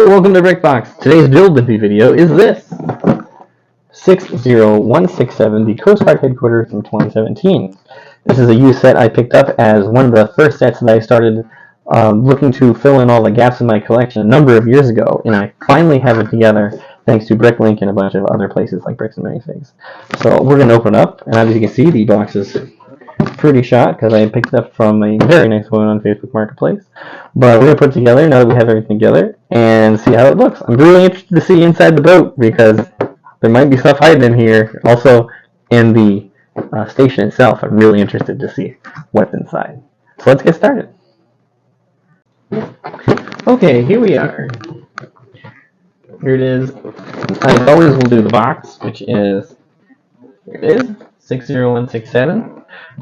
welcome to BrickBox. Today's build video is this 60167, the Coast Guard headquarters from 2017. This is a used set I picked up as one of the first sets that I started looking to fill in all the gaps in my collection a number of years ago, and I finally have it together thanks to BrickLink and a bunch of other places like Bricks and Minifigs. So we're going to open it up, and as you can see, the box is pretty shot because I picked it up from a very nice woman on Facebook Marketplace. But we're going to put it together now that we have everything together and see how it looks. I'm really interested to see inside the boat because there might be stuff hiding in here. Also, in the station itself, I'm really interested to see what's inside. So let's get started. Okay, here we are. Here it is. As always, we'll do the box, which is, here it is, 60167.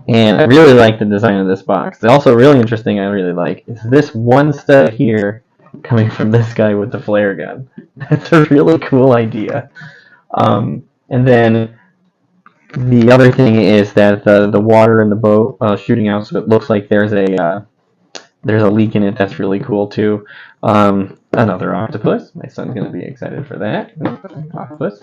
And I really like the design of this box. Also, really interesting, I really like, is this one stud here coming from this guy with the flare gun. That's a really cool idea. And then the other thing is that the water in the boat shooting out, so it looks like there's a leak in it. That's really cool too. Another octopus. My son's going to be excited for that. Octopus.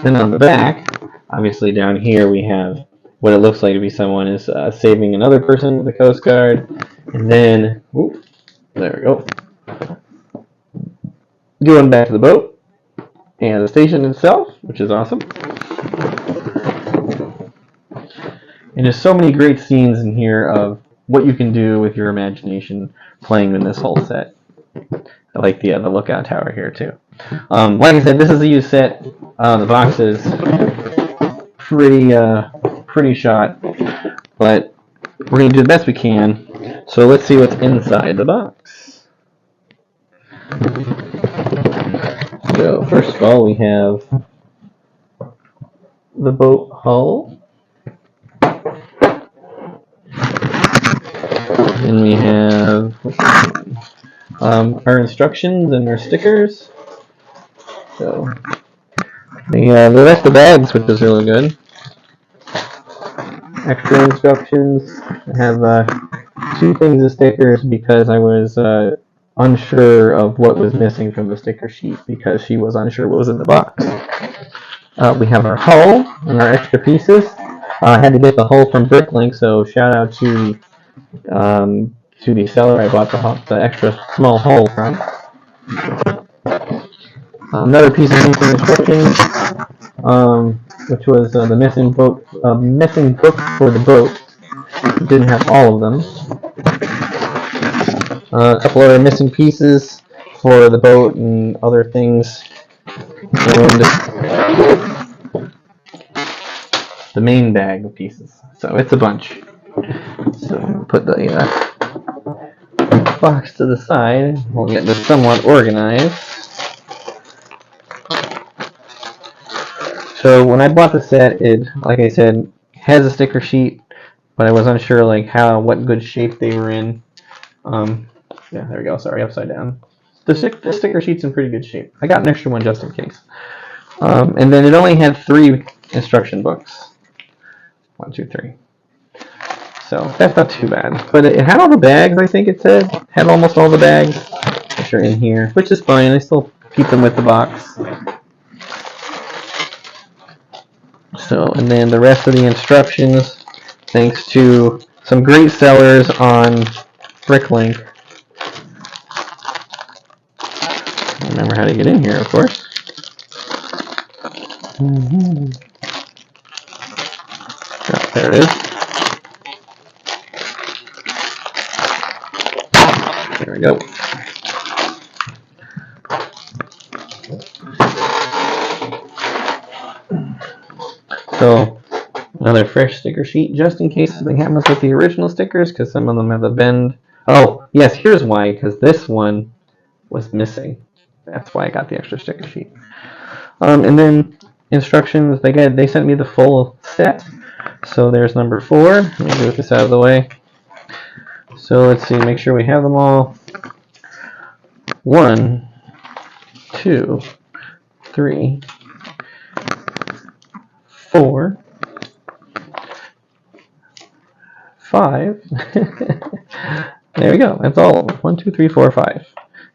Then on the back, obviously down here we have what it looks like to be someone is saving another person with the Coast Guard. And then, whoop, there we go. Going back to the boat and the station itself, which is awesome. And there's so many great scenes in here of what you can do with your imagination playing in this whole set. I like the lookout tower here too. Like I said, this is a used set. The box is pretty shot, but we're going to do the best we can. So let's see what's inside the box. So first of all, we have the boat hull. Then we have our instructions and our stickers. So the rest of the bags, which is really good. Extra instructions. I have 2 things of stickers because I was unsure of what was missing from the sticker sheet because she was unsure what was in the box. We have our hull and our extra pieces. I had to get the hull from BrickLink, so shout out to the seller I bought the extra small hull from. Another piece of instructions, which was the missing book for the boat. Didn't have all of them. A couple other missing pieces for the boat and other things. And the main bag of pieces. So it's a bunch. So put the box to the side. We'll get this somewhat organized. So when I bought the set, it, like I said, has a sticker sheet, but I was unsure like what good shape they were in. Yeah, there we go. Sorry, upside down. The sticker sheet's in pretty good shape. I got an extra one just in case. And then it only had 3 instruction books. 1, 2, 3. So that's not too bad. But it had all the bags, I think it said. Had almost all the bags, which are in here, which is fine. I still keep them with the box. So, and then the rest of the instructions, thanks to some great sellers on BrickLink. Remember how to get in here, of course. Oh, there it is. There we go. So, another fresh sticker sheet, just in case something happens with the original stickers, because some of them have a bend. Oh, yes, here's why, because this one was missing. That's why I got the extra sticker sheet. And then instructions, they sent me the full set. So there's number 4. Let me move this out of the way. So let's see, make sure we have them all. 1, 2, 3, 4, 5. There we go. That's all of them. 1, 2, 3, 4, 5.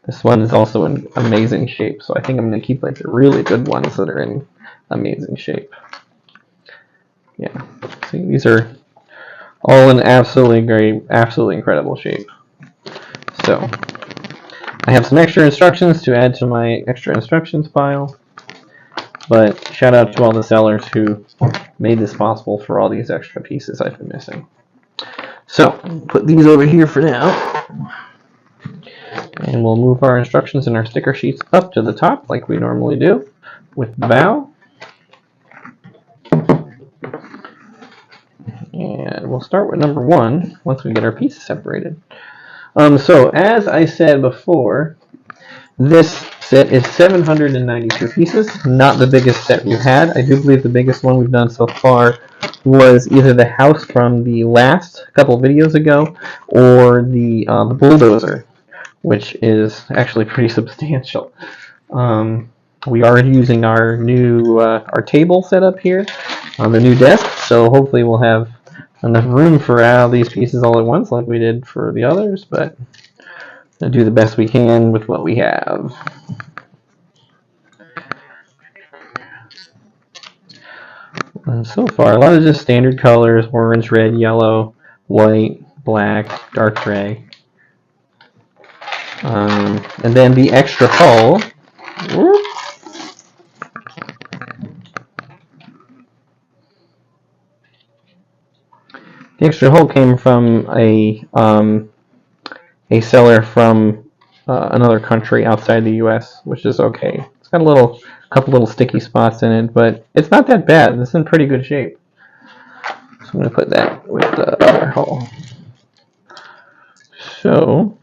This one is also in amazing shape, so I think I'm going to keep like the really good ones that are in amazing shape. Yeah, see, these are all in absolutely great, absolutely incredible shape. So, I have some extra instructions to add to my extra instructions file, but shout out to all the sellers who made this possible for all these extra pieces I've been missing. So, put these over here for now, and we'll move our instructions and our sticker sheets up to the top like we normally do with the bow. And we'll start with number 1 once we get our pieces separated. So, as I said before, this set is 792 pieces, not the biggest set we've had. I do believe the biggest one we've done so far was either the house from the last couple of videos ago or the bulldozer, which is actually pretty substantial. We are using our new our table set up here on the new desk, so hopefully we'll have enough room for all these pieces all at once like we did for the others, but we'll do the best we can with what we have. And so far, a lot of just standard colors: orange, red, yellow, white, black, dark gray. And then the extra hull. The extra hull came from a seller from another country outside the U.S., which is okay. It's got a couple little sticky spots in it, but it's not that bad. It's in pretty good shape. So I'm going to put that with the other hull. So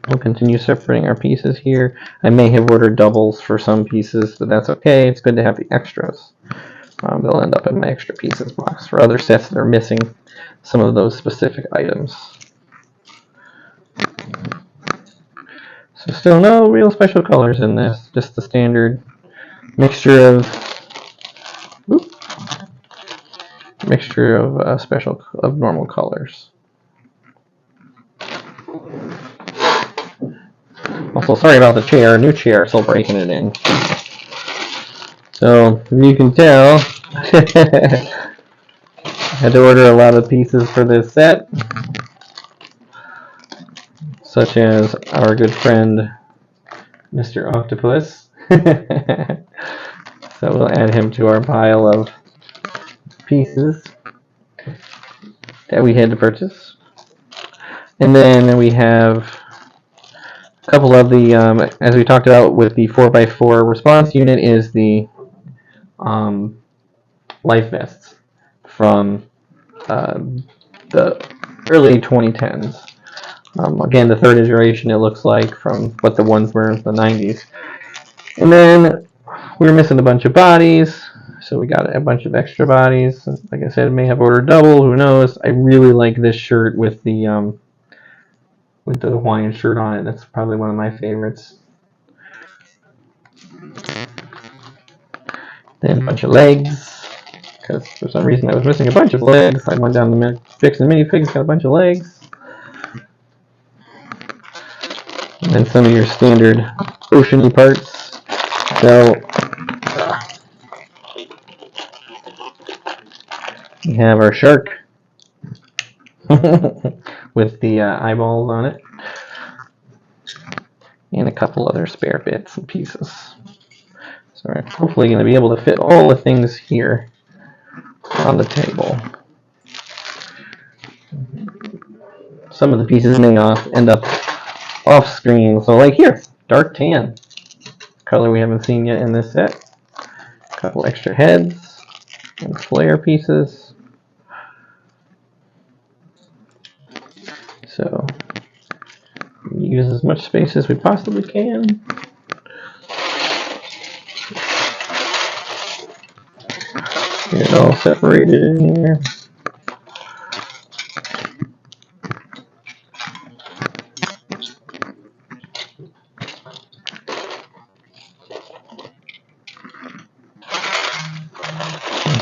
we'll continue separating our pieces here. I may have ordered doubles for some pieces, but that's okay. It's good to have the extras. They'll end up in my extra pieces box for other sets that are missing some of those specific items. So still no real special colors in this, just the standard mixture of normal colors. Also, sorry about the chair. New chair, still breaking it in. So you can tell, I had to order a lot of pieces for this set, such as our good friend Mr. Octopus. So we'll add him to our pile of pieces that we had to purchase. And then we have a couple of the, as we talked about with the 4x4 response unit, is the life vests from the early 2010s. Again, the third iteration, it looks like, from what the ones were in the 90s. And then we were missing a bunch of bodies, so we got a bunch of extra bodies. Like I said, I may have ordered double, who knows. I really like this shirt with the Hawaiian shirt on it. That's probably one of my favorites. Then a bunch of legs, because for some reason I was missing a bunch of legs. I went down to fix the minifigs, got a bunch of legs. And then some of your standard ocean-y parts. So we have our shark with the eyeballs on it, and a couple other spare bits and pieces. So we're hopefully going to be able to fit all the things here on the table. Some of the pieces may end up off screen, so like here, dark tan, color we haven't seen yet in this set. A couple extra heads and flare pieces. So use as much space as we possibly can. Get it all separated in here.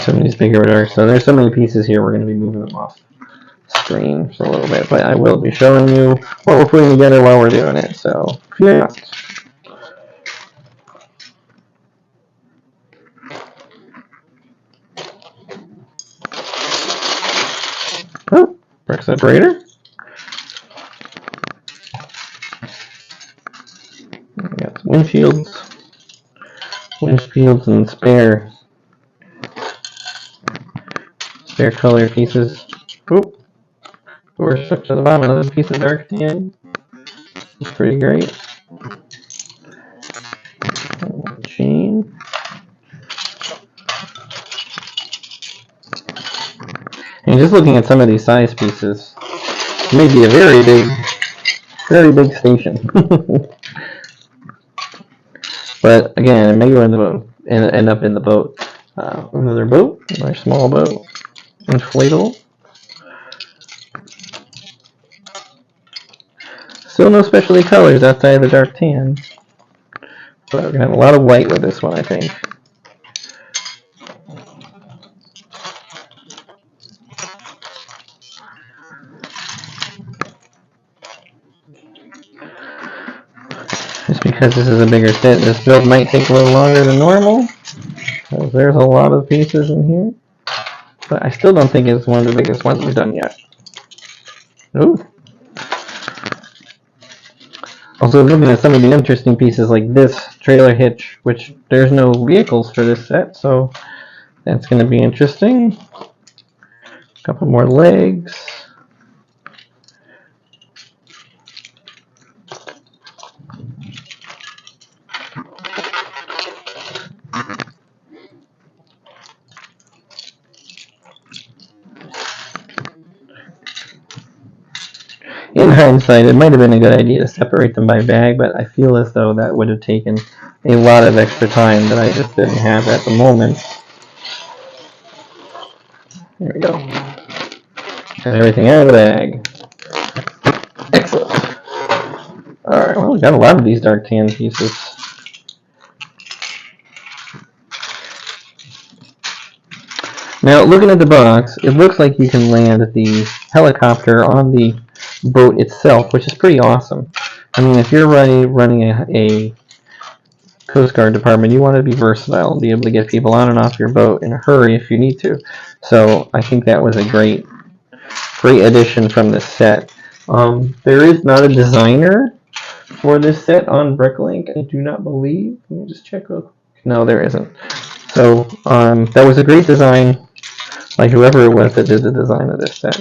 Some of these bigger are, so there's so many pieces here, we're going to be moving them off screen for a little bit, but I will be showing you what we're putting together while we're doing it, so fear not. Oh, brick separator. We got some windshields and spare color pieces. Oop, we're stuck to the bottom of this piece of dark tan. It's pretty great. Chain. And just looking at some of these size pieces, it may be a very big station. But again, it may go end up in the boat. Another boat, another small boat, inflatable. Still no specialty colors outside of the dark tan. But we're gonna have a lot of white with this one, I think. Just because this is a bigger set, this build might take a little longer than normal. Because there's a lot of pieces in here. But I still don't think it's one of the biggest ones we've done yet. Ooh. Also, looking at some of the interesting pieces like this trailer hitch, which there's no vehicles for this set, so that's going to be interesting. A couple more legs. In hindsight, it might have been a good idea to separate them by bag, but I feel as though that would have taken a lot of extra time that I just didn't have at the moment. There we go. Got everything out of the bag. Excellent. Alright, well, we got a lot of these dark tan pieces. Now, looking at the box, it looks like you can land the helicopter on the boat itself, which is pretty awesome. I mean, if you're running a Coast Guard department, you want to be versatile and be able to get people on and off your boat in a hurry if you need to. So I think that was a great addition from this set. There is not a designer for this set on Bricklink, I do not believe. Let me just check. No, there isn't. So that was a great design by whoever it was that did the design of this set.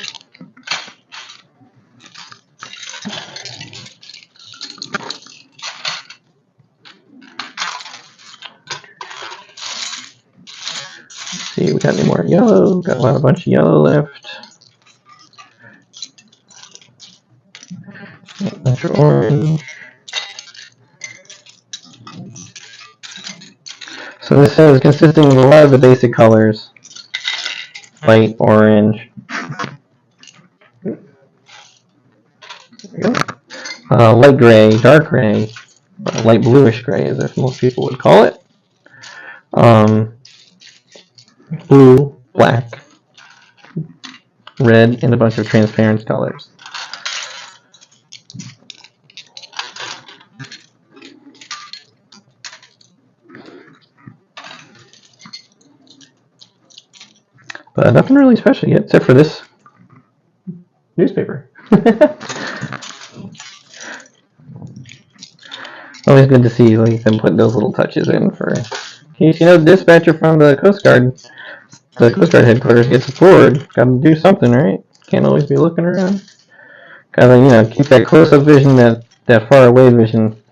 Let's see, we got any more yellow? Got a bunch of yellow left. Bunch of orange. So this set is consisting of a lot of the basic colors. White, orange. There we go. Light gray, dark gray, light bluish gray, as most people would call it. Blue, black, red, and a bunch of transparent colors. But nothing really special yet, except for this newspaper. Always good to see them put those little touches in for, in case dispatcher from the Coast Guard headquarters gets aboard. Got to do something, right? Can't always be looking around. Gotta keep that close-up vision, that far-away vision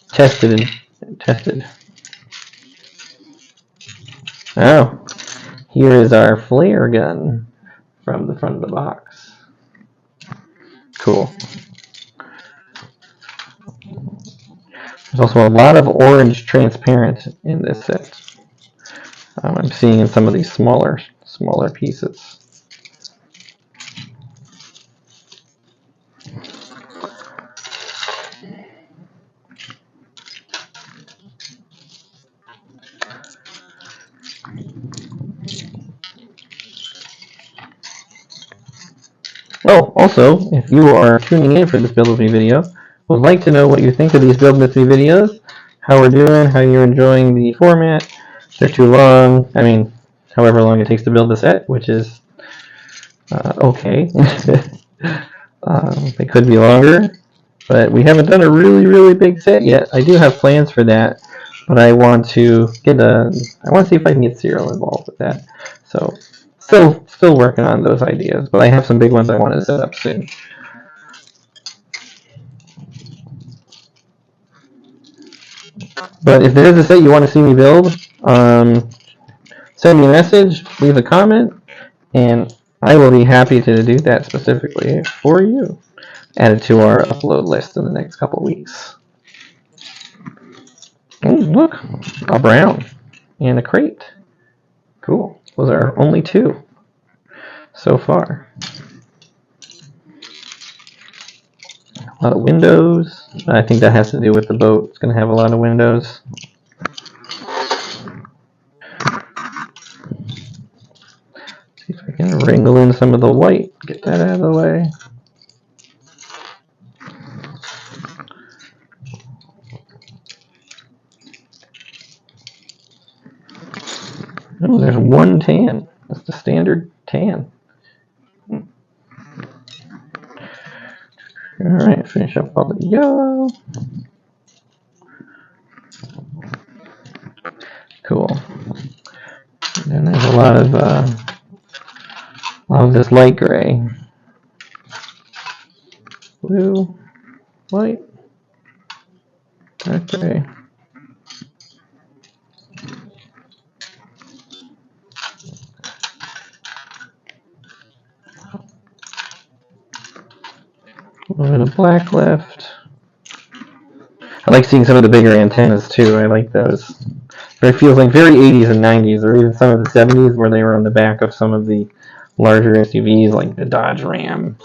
tested. Oh, here is our flare gun from the front of the box. Cool. There's also a lot of orange transparent in this set. I'm seeing in some of these smaller pieces. Also, if you are tuning in for this Build With Me video, would like to know what you think of these Build With Me videos, how we're doing, how you're enjoying the format. If they're too long, I mean, however long it takes to build a set, which is okay. They could be longer, but we haven't done a really big set yet. I do have plans for that, but I want to I want to see if I can get Cyril involved with that. So, still working on those ideas, but I have some big ones I want to set up soon. But if there is a set you want to see me build, send me a message, leave a comment, and I will be happy to do that specifically for you. Add it to our upload list in the next couple weeks. Oh, look, a brown and a crate. Cool. Those are only 2 so far. A lot of windows. I think that has to do with the boat. It's going to have a lot of windows. See if I can wrangle in some of the white. Get that out of the way. Oh, there's 1 tan. That's the standard tan. Alright, finish up all the yellow. Cool. And then there's a lot of this light gray. Blue, white, dark gray. A little bit of black left. I like seeing some of the bigger antennas too. I like those. It feels like very 80s and 90s, or even some of the 70s, where they were on the back of some of the larger SUVs, like the Dodge Ram,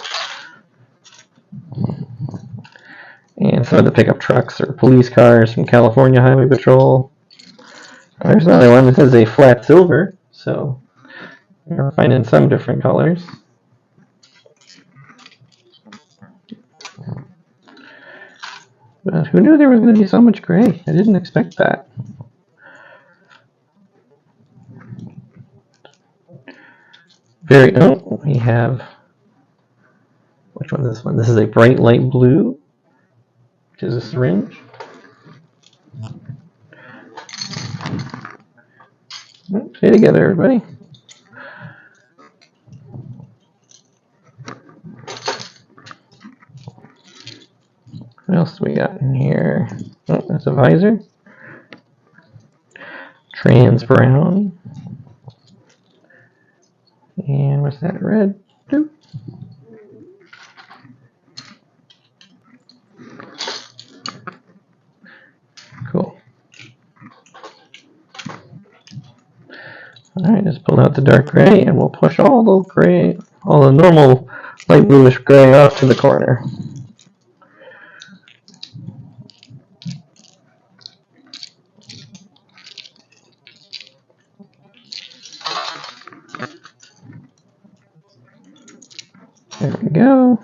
and some of the pickup trucks or police cars from California Highway Patrol. There's another one. This is a flat silver, so we're finding some different colors. But who knew there was going to be so much gray? I didn't expect that. We have, which one is this one? This is a bright light blue, which is a syringe. Stay together, everybody. What else do we got in here? Oh, that's a visor. Trans brown. And what's that? Red. Doop. Cool. Alright, just pull out the dark gray and we'll push all the gray, all the normal light bluish gray off to the corner. There we go.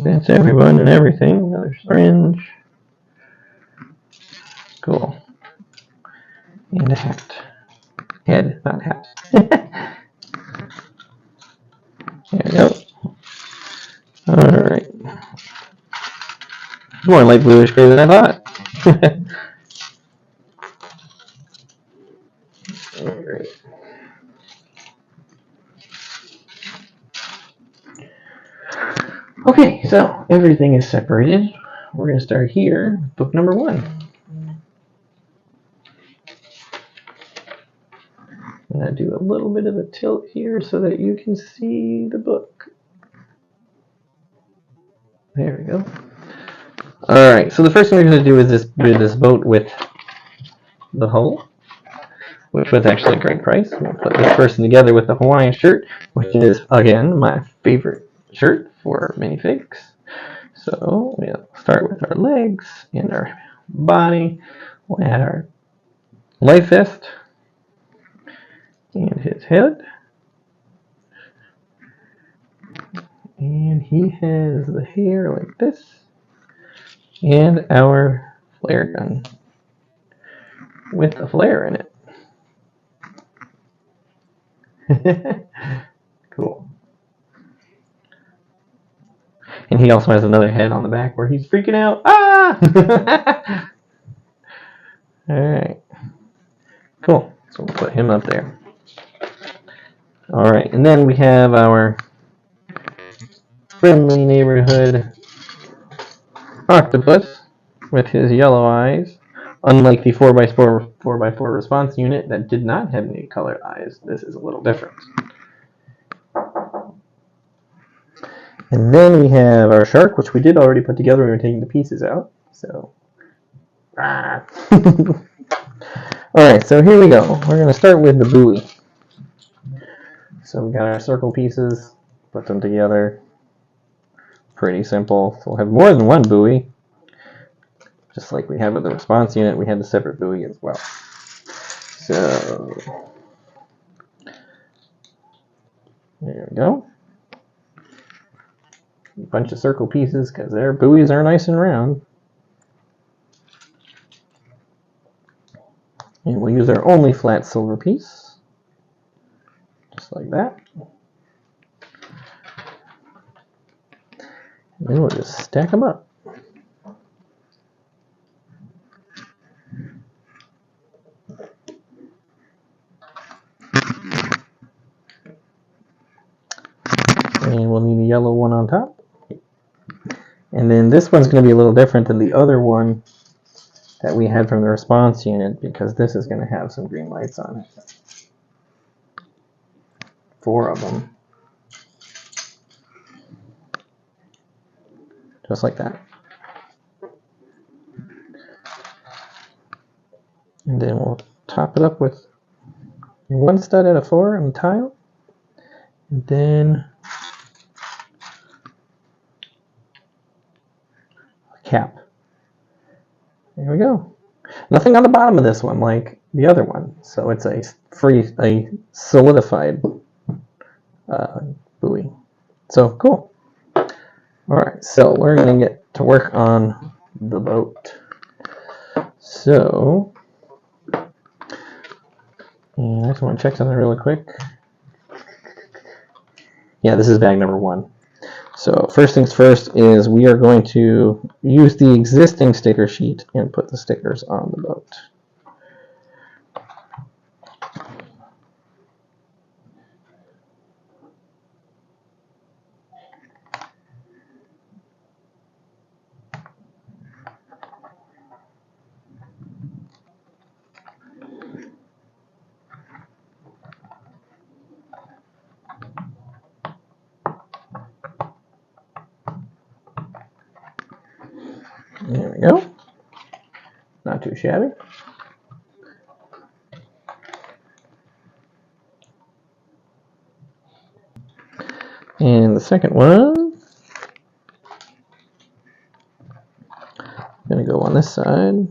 That's everyone and everything. Another syringe. Cool. And a hat. Head, not hat. There we go. Alright. More light bluish gray than I thought. Alright. Okay, so everything is separated. We're going to start here, book number 1. I'm going to do a little bit of a tilt here so that you can see the book. There we go. Alright, so the first thing we're going to do is this boat with the hull, which was actually a great price. We'll put this person together with the Hawaiian shirt, which is, again, my favorite shirt for minifigs. So we'll start with our legs and our body. We'll add our life vest and his head. And he has the hair like this. And our flare gun with a flare in it. Cool. And he also has another head on the back where he's freaking out. Ah! Alright. Cool. So we'll put him up there. Alright, and then we have our friendly neighborhood octopus with his yellow eyes. Unlike the 4x4 response unit that did not have any colored eyes, this is a little different. And then we have our shark, which we did already put together when we were taking the pieces out. So, Alright, so here we go. We're going to start with the buoy. So we got our circle pieces, put them together. Pretty simple. So we'll have more than one buoy. Just like we have with the response unit, we had a separate buoy as well. So, there we go. A bunch of circle pieces because their buoys are nice and round. And we'll use our only flat silver piece. Just like that. And then we'll just stack them up. And we'll need a yellow one on top. And then this one's going to be a little different than the other one that we had from the response unit because this is going to have some green lights on it. 4 of them. Just like that. And then we'll top it up with one stud out of 4 on the tile. And then a cap. There we go. Nothing on the bottom of this one like the other one. So it's a solidified buoy. So cool. Alright, so we're going to get to work on the boat. So, and I just want to check something really quick. Yeah, this is bag number 1. So first things first is we are going to use the existing sticker sheet and put the stickers on the boat. There we go. Not too shabby. And the second one, I'm going to go on this side.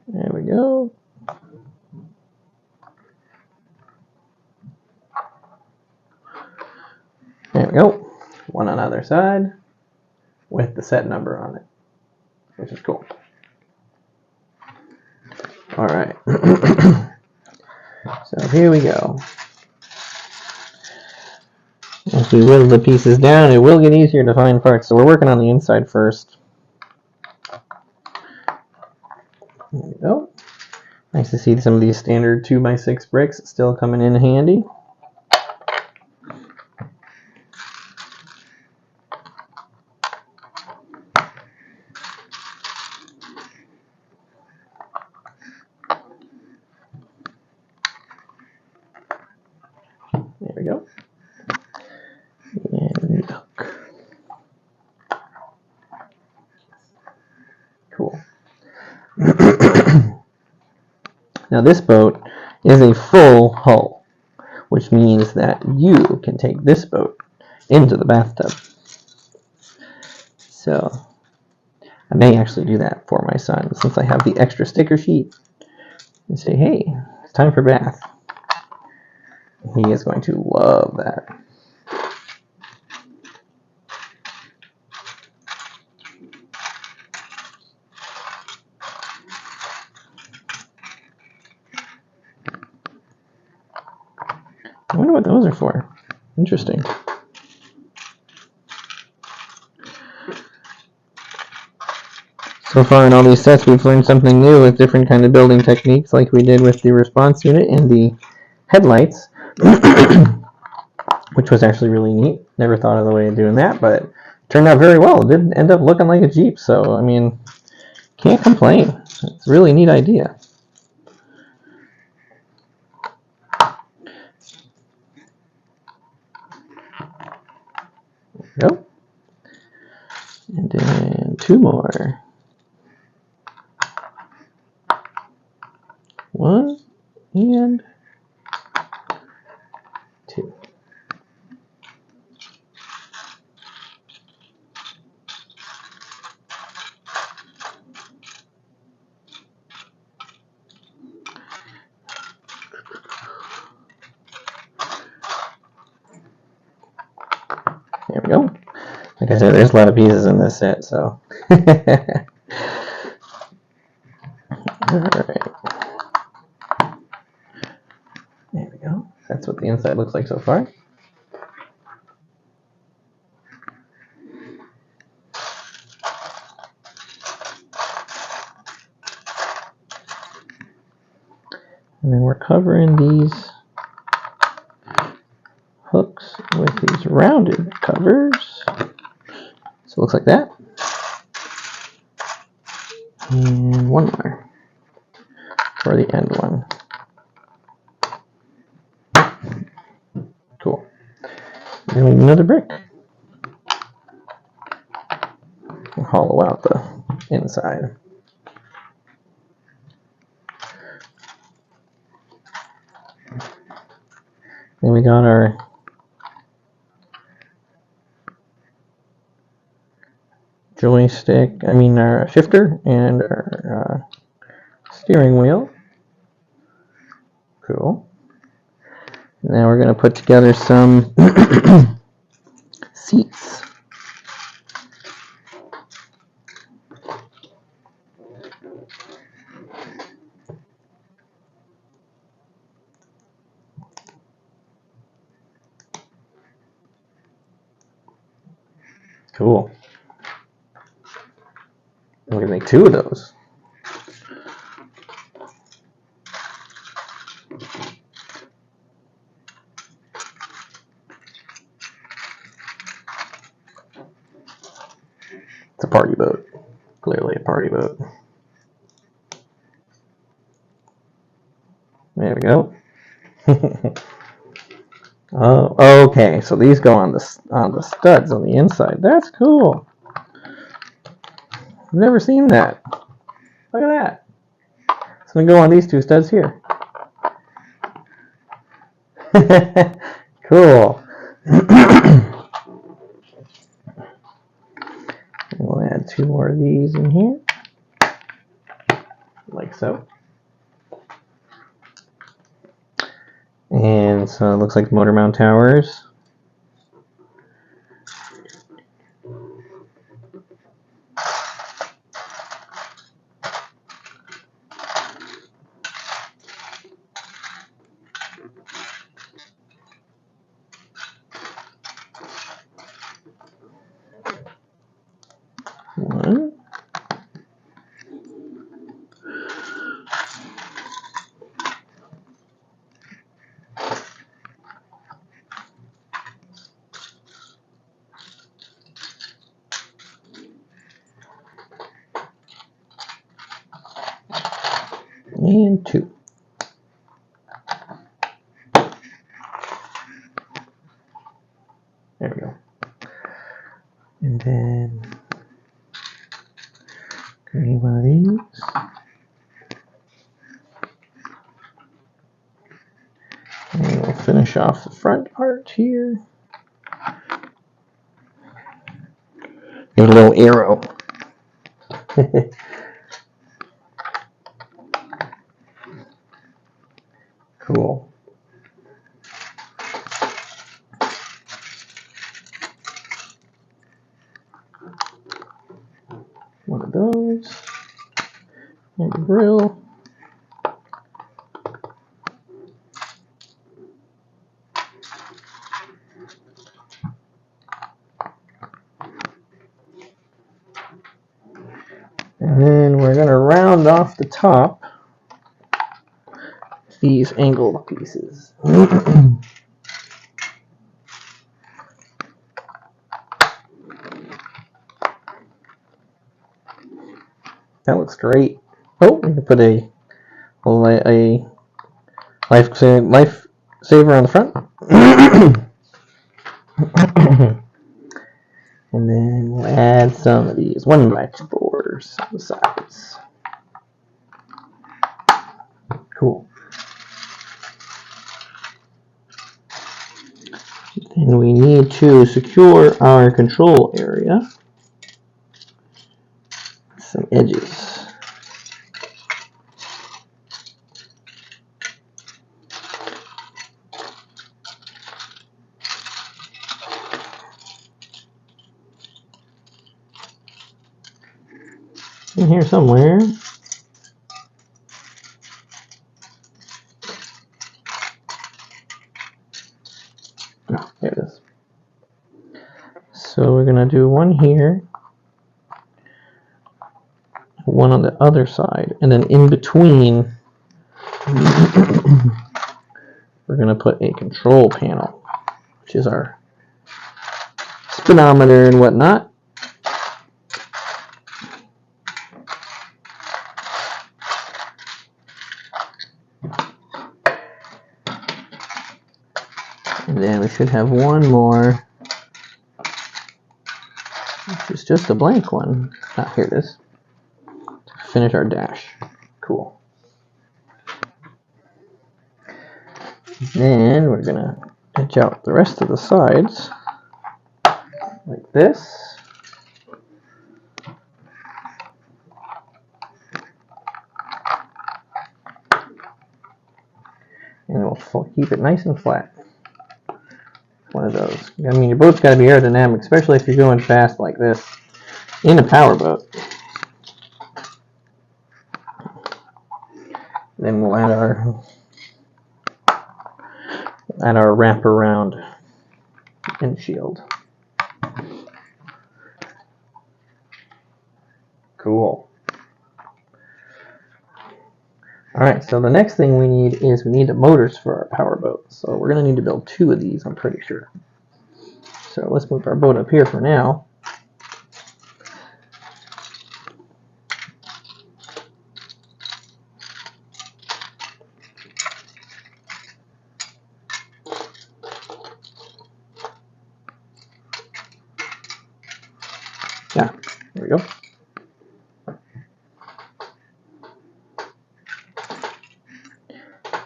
There we go. There we go. One on the other side with the set number on it, which is cool. All right. So here we go. As we whittle the pieces down, it will get easier to find parts. So we're working on the inside first. There we go. Nice to see some of these standard 2x6 bricks still coming in handy. There we go. And hook. Cool. Now this boat is a full hull, which means that you can take this boat into the bathtub. So I may actually do that for my son since I have the extra sticker sheet and say, hey, it's time for bath. He is going to love that. I wonder what those are for. Interesting. So far in all these sets, we've learned something new with different kind of building techniques, like we did with the response unit and the headlights, which was actually really neat. Never thought of the way of doing that, but it turned out very well. It did end up looking like a Jeep, so, I mean, can't complain. It's a really neat idea. There we go. And then 2 more. 1 and 2. There we go. Like I said, there's a lot of pieces in this set, so. Alright. There we go. That's what the inside looks like so far. And then we're covering these hooks with these rounded covers. So it looks like that. And 1 more for the end one. Cool. Then we need another brick. We'll hollow out the inside. Then we got our joystick, our shifter and our steering wheel. Cool. Now we're going to put together some seats. Cool. We're going to make 2 of those. It's a party boat. Clearly a party boat. There we go. Oh, okay. So these go on the studs on the inside. That's cool. I've never seen that. Look at that. It's gonna go on these 2 studs here. Cool. We'll add 2 more of these in here, like so. And so it looks like motor mount towers. One. And 2. There we go. And then create one of these. And we'll finish off the front part here. Give it a little arrow. Cool. those. And the grill. And then we're going to round off the top these angled pieces. That looks great. Oh, we can put a lifesaver on the front. And then we'll add some of these 1x4s on the sides. Cool. And we need to secure our control area. Some edges. In here somewhere. Oh, there it is. So we're going to do one here, one on the other side, and then in between we're going to put a control panel, which is our speedometer and whatnot. And then we should have one more, which is just a blank one. Ah, here it is. To finish our dash. Cool. Then we're going to edge out the rest of the sides like this. And we'll keep it nice and flat. One of those. I mean, your boat's got to be aerodynamic, especially if you're going fast like this in a powerboat. Then we'll add our wraparound windshield. Cool. Alright, so the next thing we need is we need the motors for our powerboat. So we're going to need to build 2 of these, I'm pretty sure. So let's move our boat up here for now. Yeah, there we go.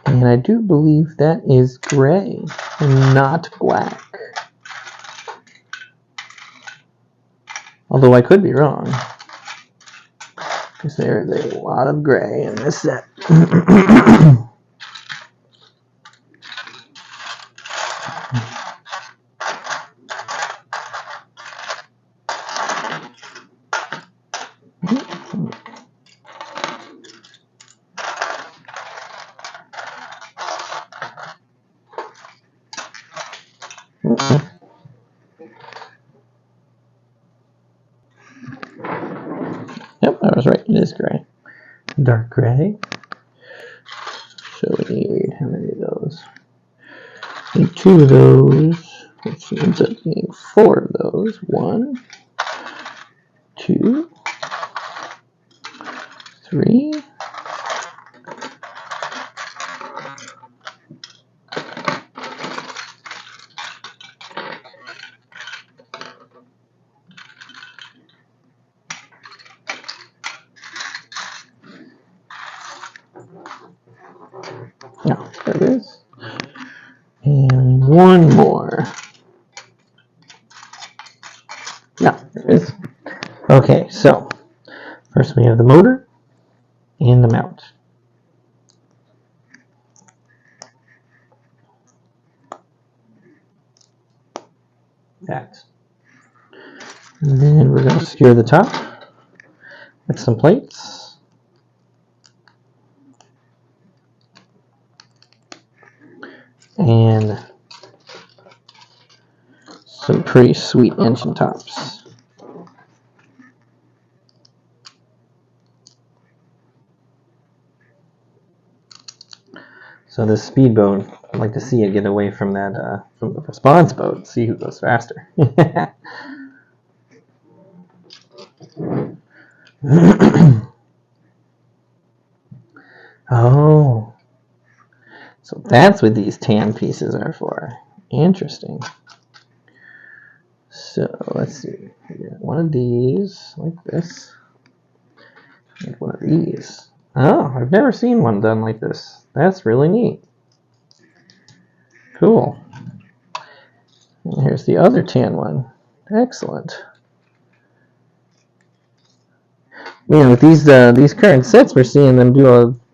And I do believe that is gray and not black. Although I could be wrong, because there is a lot of gray in this set. Yep, I was right. It is gray. Dark gray. So we need, how many of those? We need 2 of those, which ends up being 4 of those. 1, 2, 3. No, there it is. And 1 more. No, there it is. Okay, so first we have the motor and the mount. That. And then we're going to secure the top Get some plates. And some pretty sweet engine tops. So this speedboat, I'd like to see it get away from that from the response boat. See who goes faster. Oh, so that's what these tan pieces are for. Interesting. So let's see. We got one of these like this, and one of these. Oh, I've never seen one done like this. That's really neat. Cool. And here's the other tan one. Excellent. You know, with these current sets, we're seeing them do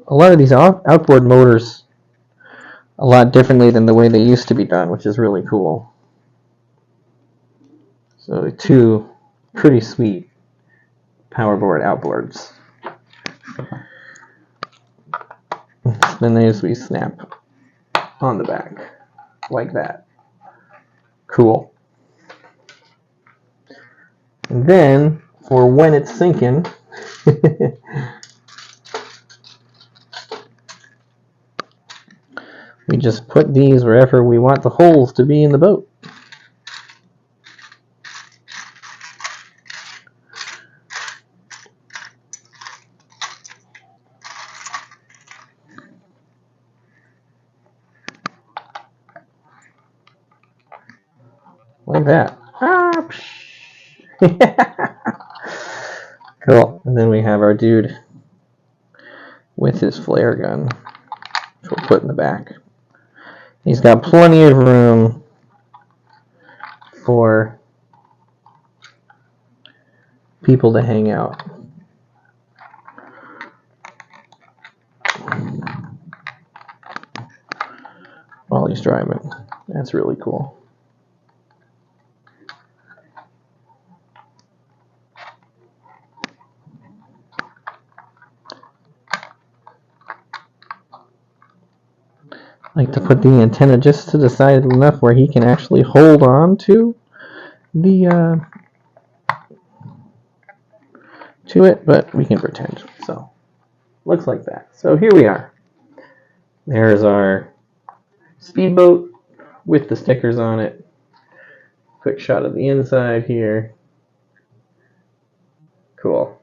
a lot of these outboard motors a lot differently than the way they used to be done, which is really cool. So two pretty sweet powerboard outboards. Then we snap on the back like that. Cool. And then for when it's sinking, we just put these wherever we want the holes to be in the boat. Like that. Ah, cool. And then we have our dude with his flare gun, which we'll put in the back. He's got plenty of room for people to hang out. While he's driving. That's really cool. I like to put the antenna just to the side enough where he can actually hold on to the to it, but we can pretend. So looks like that. So here we are. There's our speedboat with the stickers on it. Quick shot of the inside here. Cool.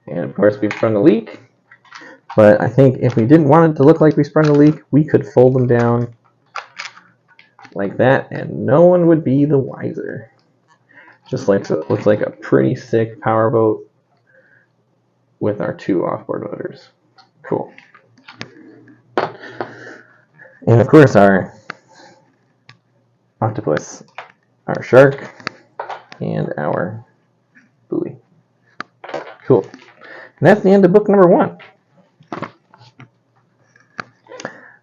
And of course we've sprung a leak. But I think if we didn't want it to look like we sprung a leak, we could fold them down like that and no one would be the wiser. Just like so, it looks like a pretty sick powerboat with our two offboard motors. Cool. And of course our octopus, our shark, and our buoy. Cool. And that's the end of book number 1.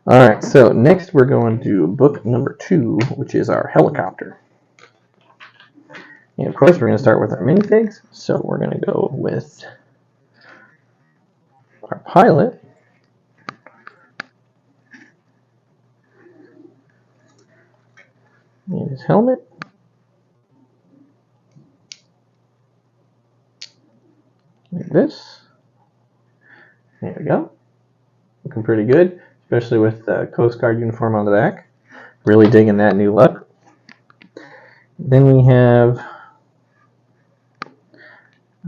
Alright, so next we're going to book number 2, which is our helicopter. And of course we're going to start with our minifigs. So we're going to go with our pilot. And his helmet. Like this. There we go. Looking pretty good, especially with the Coast Guard uniform on the back. Really digging that new look. Then we have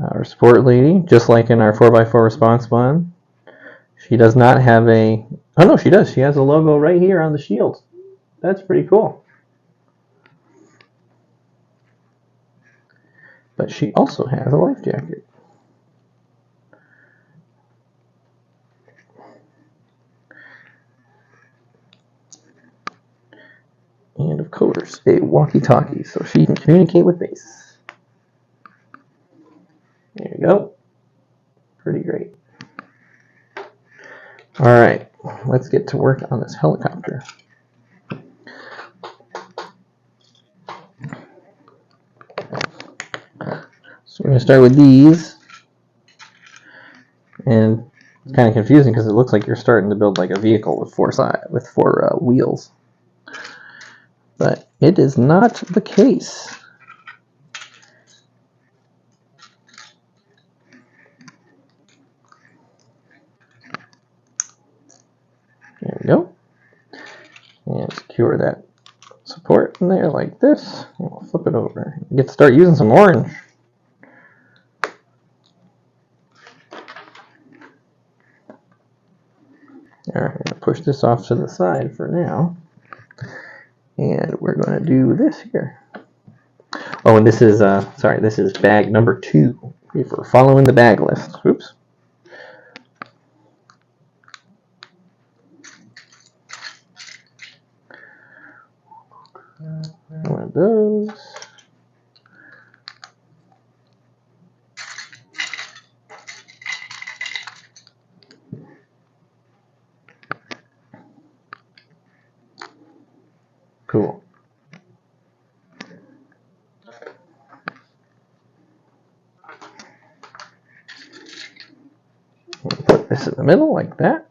our support lady, just like in our 4x4 response one. She does not have a... Oh no, she does. She has a logo right here on the shield. That's pretty cool. But she also has a life jacket. And of course, a walkie-talkie so she can communicate with base. There you go. Pretty great. Alright, let's get to work on this helicopter. So we're going to start with these. and it's kind of confusing because it looks like you're starting to build like a vehicle with four wheels, but it is not the case. There we go, and secure that support in there like this, and we'll flip it over. You get to start using some orange. Alright, I'm going to push this off to the side for now. And we're going to do this here. Oh, and this is, sorry, this is bag number 2. If we're following the bag list. Oops. One of those. Cool. We'll put this in the middle like that.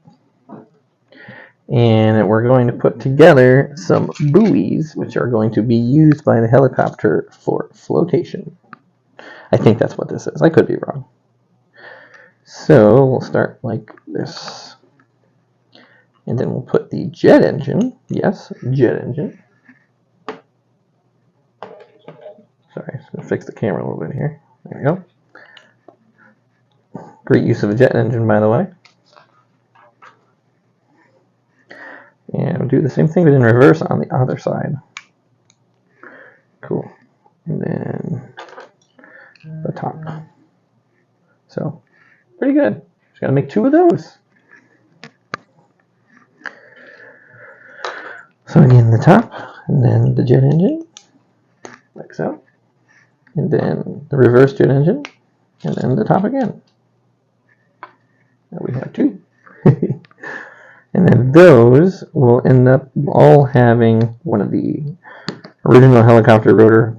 And we're going to put together some buoys, which are going to be used by the helicopter for flotation. I think that's what this is. I could be wrong. So we'll start like this. And then we'll put the jet engine. Yes, jet engine. Sorry, I'm going to fix the camera a little bit here. There we go. Great use of a jet engine, by the way. And we'll do the same thing, but in reverse on the other side. Cool. And then the top. So, pretty good. Just got to make 2 of those. So again, the top, and then the jet engine, like so. And then the reverse jet engine, and then the top again. Now we have 2. And then those will end up all having one of the original helicopter rotor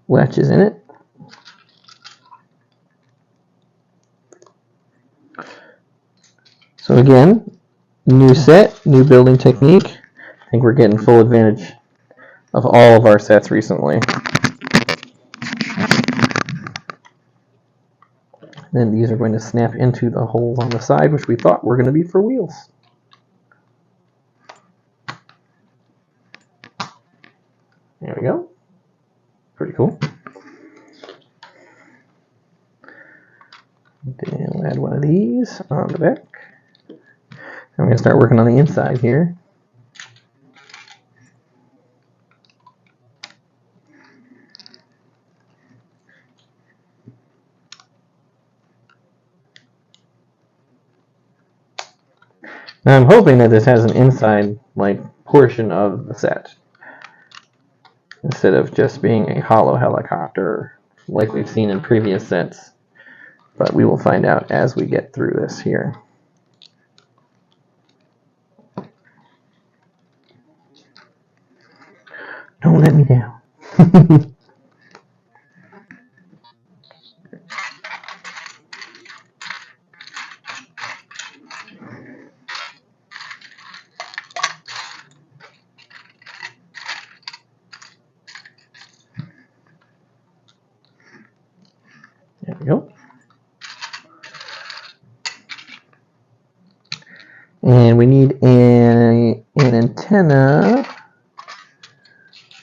latches in it. So again, new set, new building technique. I think we're getting full advantage of all of our sets recently. Then these are going to snap into the holes on the side, which we thought were going to be for wheels. There we go. Pretty cool. Then we'll add one of these on the back. I'm going to start working on the inside here. Now I'm hoping that this has an inside portion of the set, instead of just being a hollow helicopter like we've seen in previous sets. But we will find out as we get through this here. Don't let me down. There we go. And we need an antenna,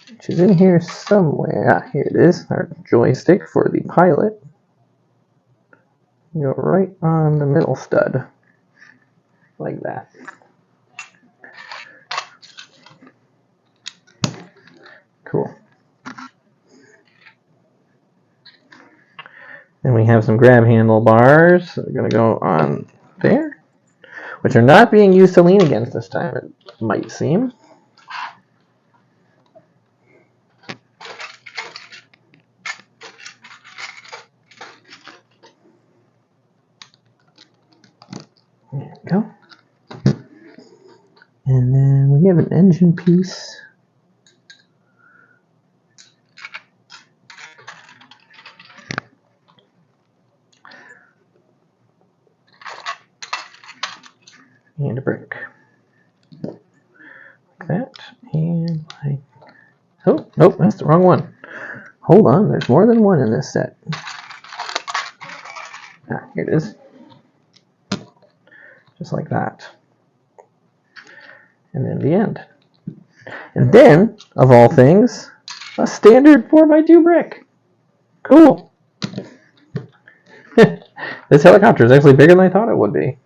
which is in here somewhere. Ah, here it is, our joystick for the pilot. Go right on the middle stud, like that. Cool. And we have some grab handlebars that are going to go on there, which are not being used to lean against this time, it might seem. There we go. And then we have an engine piece. and a brick. Like that. And like, oh, nope, that's the wrong one. Hold on, there's more than one in this set. Ah, here it is. Just like that. And then the end. And then, of all things, a standard 4x2 brick. Cool. This helicopter is actually bigger than I thought it would be.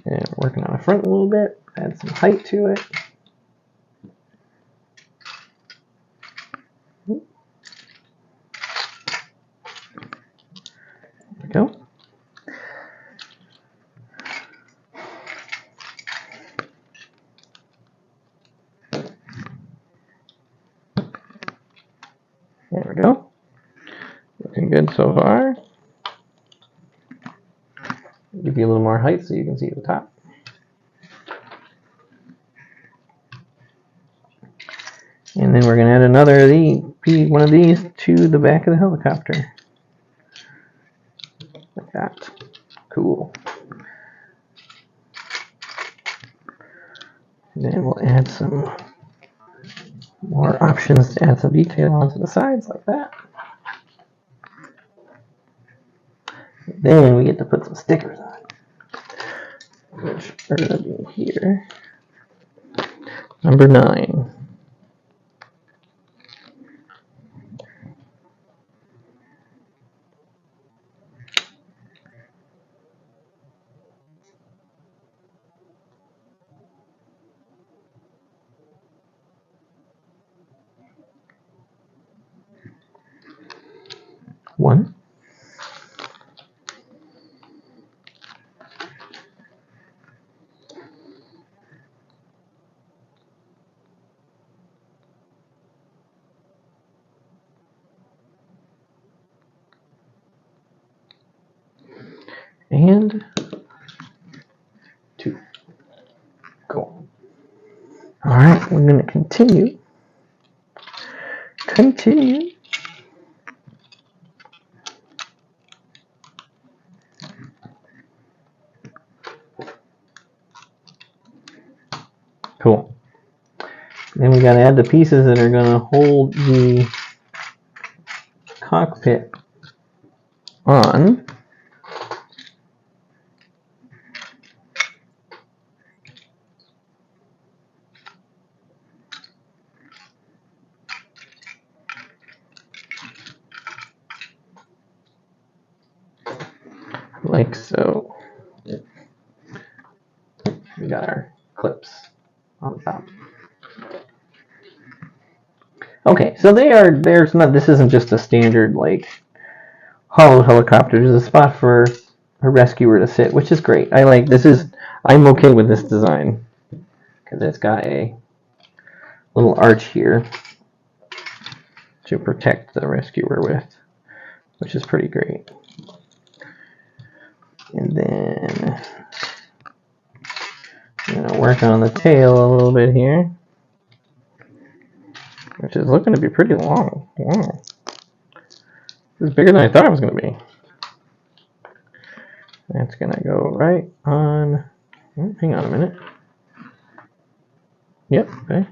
And working on the front a little bit, add some height to it. There we go. There we go. Looking good so far. Give you a little more height so you can see the top. And then we're going to add another of these, one of these to the back of the helicopter. Like that. Cool. And then we'll add some more options to add some detail onto the sides like that. Then we get to put some stickers on, which are going to be here. Number 9. One. And 2. Cool. All right, we're going to continue. Cool. Then we got to add the pieces that are going to hold the cockpit on. Like so. We got our clips on top. Okay, so this isn't just a standard like hollow helicopter. There's a spot for a rescuer to sit, which is great. I'm okay with this design because it's got a little arch here to protect the rescuer with, which is pretty great. And then I'm going to work on the tail a little bit here, which is looking to be pretty long. Wow. This is bigger than I thought it was going to be. That's going to go right on. Oh, hang on a minute. Yep, okay.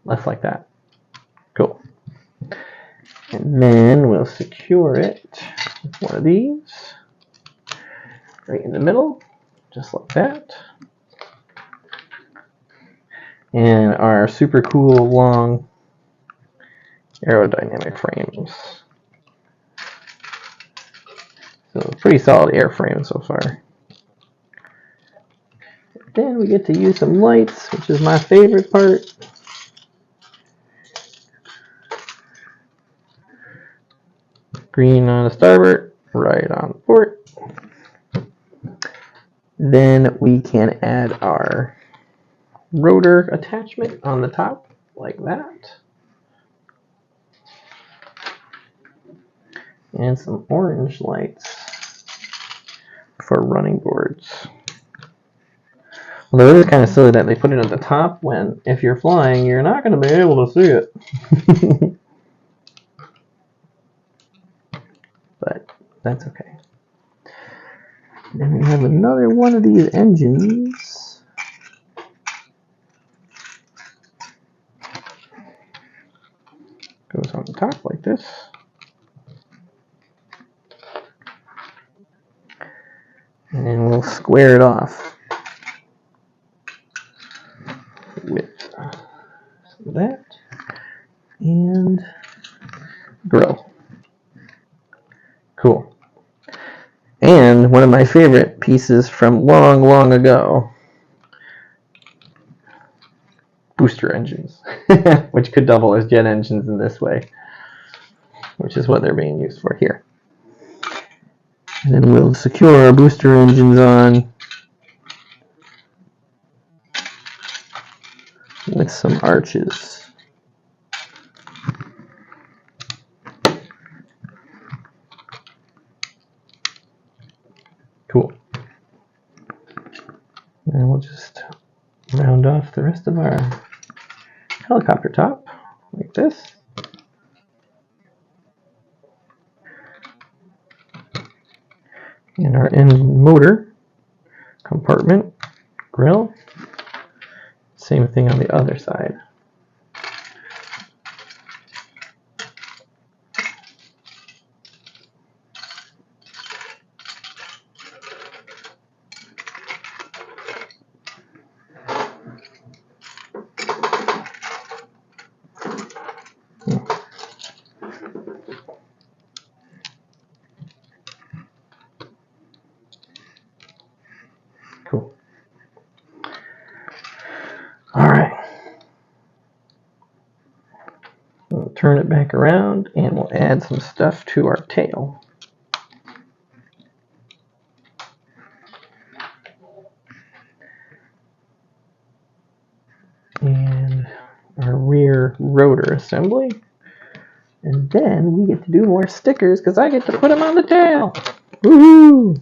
Left like that. Cool. And then we'll secure it with one of these right in the middle, just like that. And our super cool long aerodynamic frames. So pretty solid airframe so far. Then we get to use some lights, which is my favorite part. Green on the starboard, right on the port. Then we can add our rotor attachment on the top, like that. and some orange lights for running boards. Although it is kind of silly that they put it at the top when, if you're flying, you're not going to be able to see it. But that's okay. Then we have another one of these engines. Goes on the top like this. And then we'll square it off with that and grill. Cool. And one of my favorite pieces from long, long ago, booster engines, which could double as jet engines in this way, which is what they're being used for here. And then we'll secure our booster engines on with some arches. Cool. And we'll just round off the rest of our helicopter top like this. And our end motor compartment, grill, same thing on the other side. Cool. All right. We'll turn it back around and we'll add some stuff to our tail. And our rear rotor assembly. And then we get to do more stickers because I get to put them on the tail. Woohoo!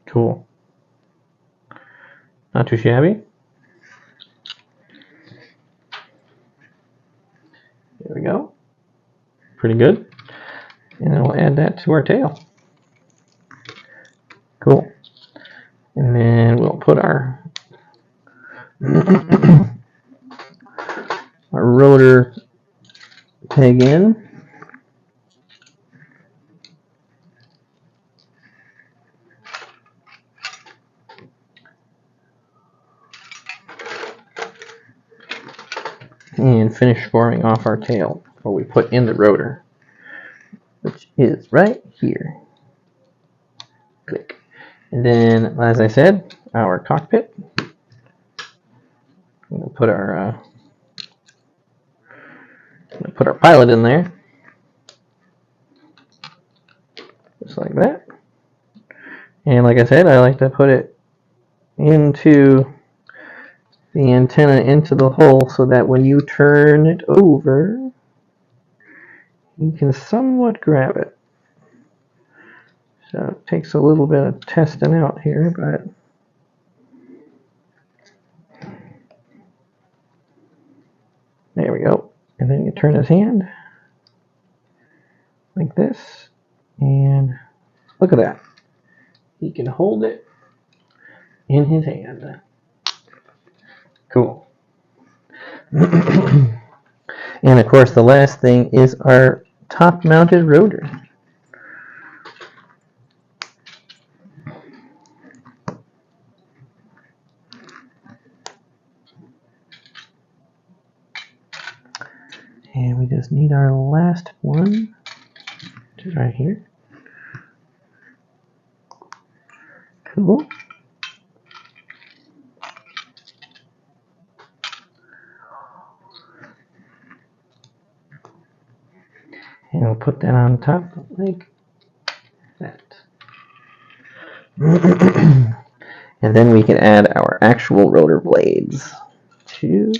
Cool. Not too shabby. There we go. Pretty good. And then we'll add that to our tail. Cool. And then we'll put our our rotor peg in. And finish scoring off our tail, or we put in the rotor, which is right here. Click. And then, as I said, our cockpit. We'll put our pilot in there, just like that. And like I said, I like to put it into the antenna into the hole so that when you turn it over, you can somewhat grab it. So it takes a little bit of testing out here, but there we go. And then you turn his hand like this, and look at that. He can hold it in his hand. Cool. And of course, the last thing is our top-mounted rotor. And we just need our last one, which is right here. Cool. And we'll put that on top like that. And then we can add our actual rotor blades. 2,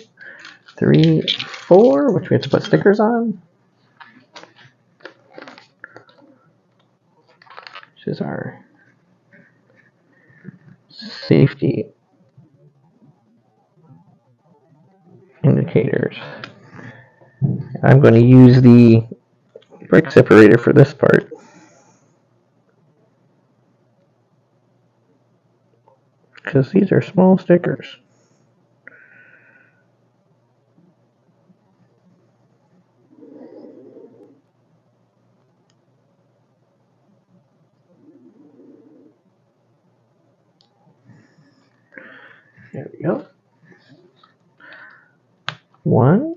3, 4, which we have to put stickers on. Which is our safety indicators. I'm going to use the brake separator for this part. Because these are small stickers. There we go. 1.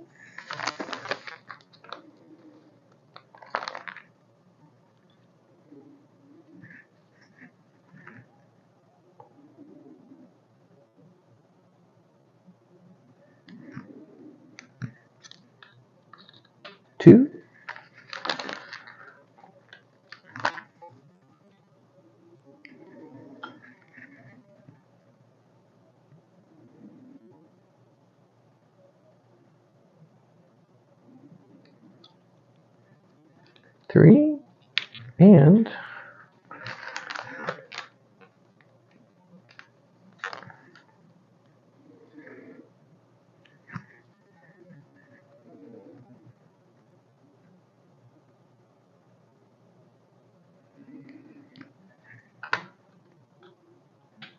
2. 3. And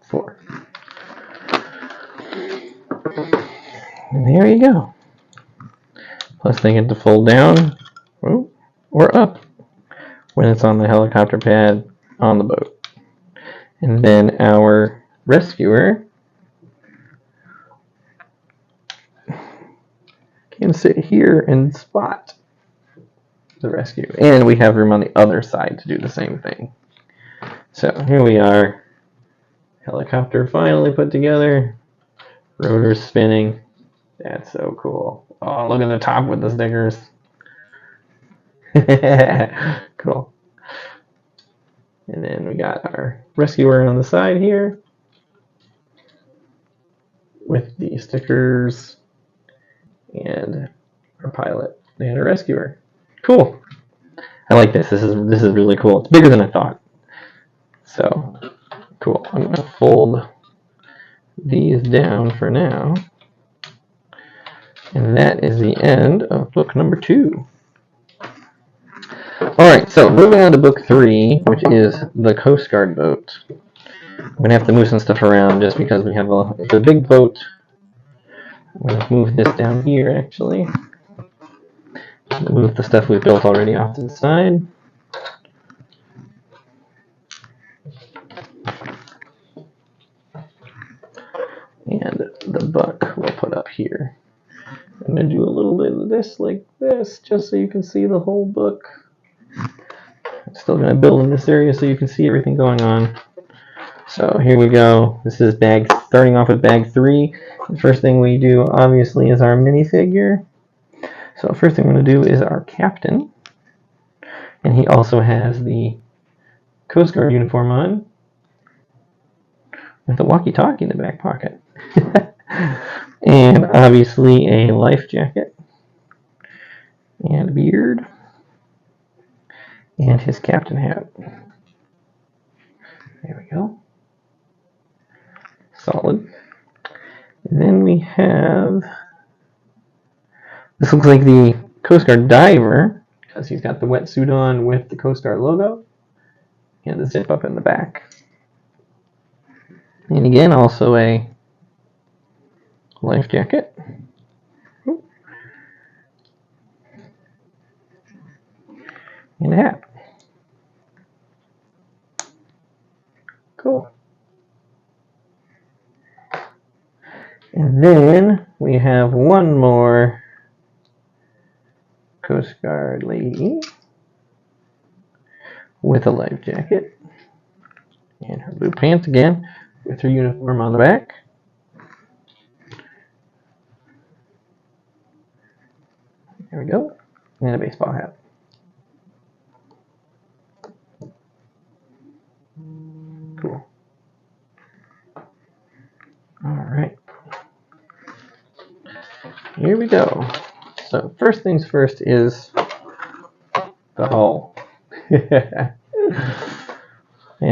4. And there you go. Plus they get to fold down or up when it's on the helicopter pad on the boat. And then our rescuer can sit here and spot the rescue. And we have room on the other side to do the same thing. So here we are. Helicopter finally put together. Rotors spinning. That's so cool. Oh, look at the top with the stickers. Cool. And then we got our rescuer on the side here with the stickers and our pilot and a rescuer. Cool. I like this. This is really cool. It's bigger than I thought. So cool. I'm gonna fold these down for now. And that is the end of book number 2. Alright, so moving on to book 3, which is the Coast Guard boat. I'm going to have to move some stuff around just because we have it's a big boat. I'm going to move this down here, actually. Move the stuff we built already off to the side. And the buck we'll put up here. I'm going to do a little bit of this like this, just so you can see the whole book. I'm still going to build in this area so you can see everything going on. So here we go. This is starting off with bag 3. The first thing we do, obviously, is our minifigure. So first thing we're going to do is our captain. And he also has the Coast Guard uniform on with a walkie-talkie in the back pocket. And obviously a life jacket and a beard and his captain hat. There we go. Solid. And then we have, this looks like the Coast Guard diver because he's got the wetsuit on with the Coast Guard logo and the zip up in the back. And again, also a life jacket. and a hat. Cool. And then we have one more Coast Guard lady with a life jacket and her blue pants again with her uniform on the back. There we go. And a baseball hat. Cool. Alright. Here we go. So first things first is the hull. And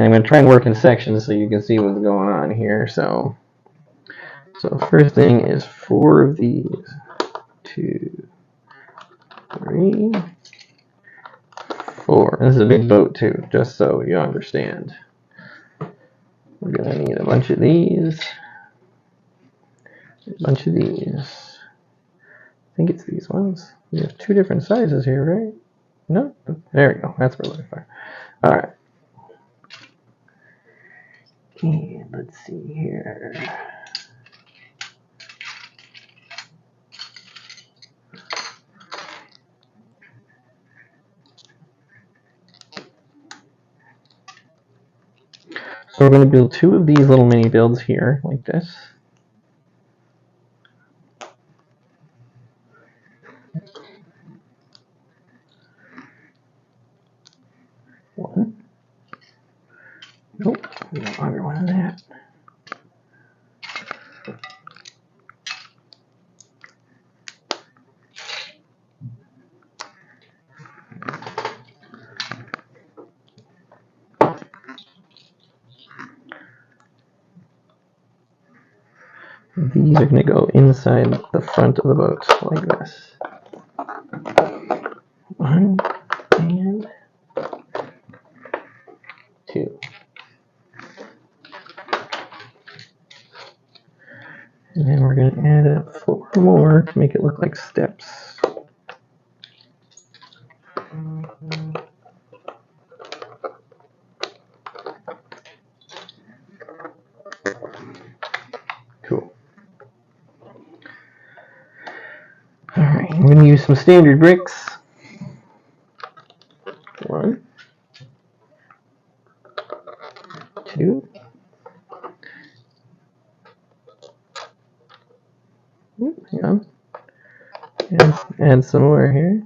I'm going to try and work in sections so you can see what's going on here. So first thing is 4 of these. 2, 3, 4. This is a big boat too, just so you understand. We're going to need a bunch of these. A bunch of these. I think it's these ones. We have 2 different sizes here, right? No? There we go. That's what we're looking for. Alright. And let's see here. So we're going to build 2 of these little mini builds here, like this. One. Nope, we don't want one of that. These are going to go inside the front of the boat, like this. 1 and 2. And then we're going to add 4 more to make it look like steps. Cool. Alright, I'm going to use some standard bricks. 1, 2. Hang on. And add some more here.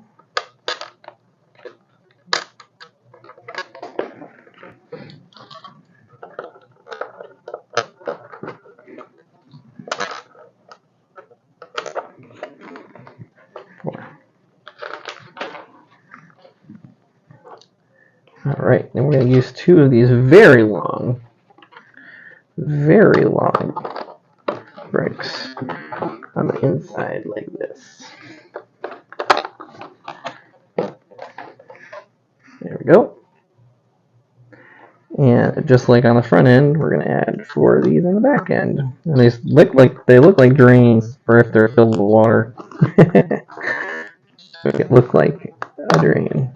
4. Alright, and we're going to use 2 of these very long bricks on the inside like this. There we go. And just like on the front end, we're going to add 4 of these on the back end. And they look like drains, or if they're filled with water. Make it look like a drain.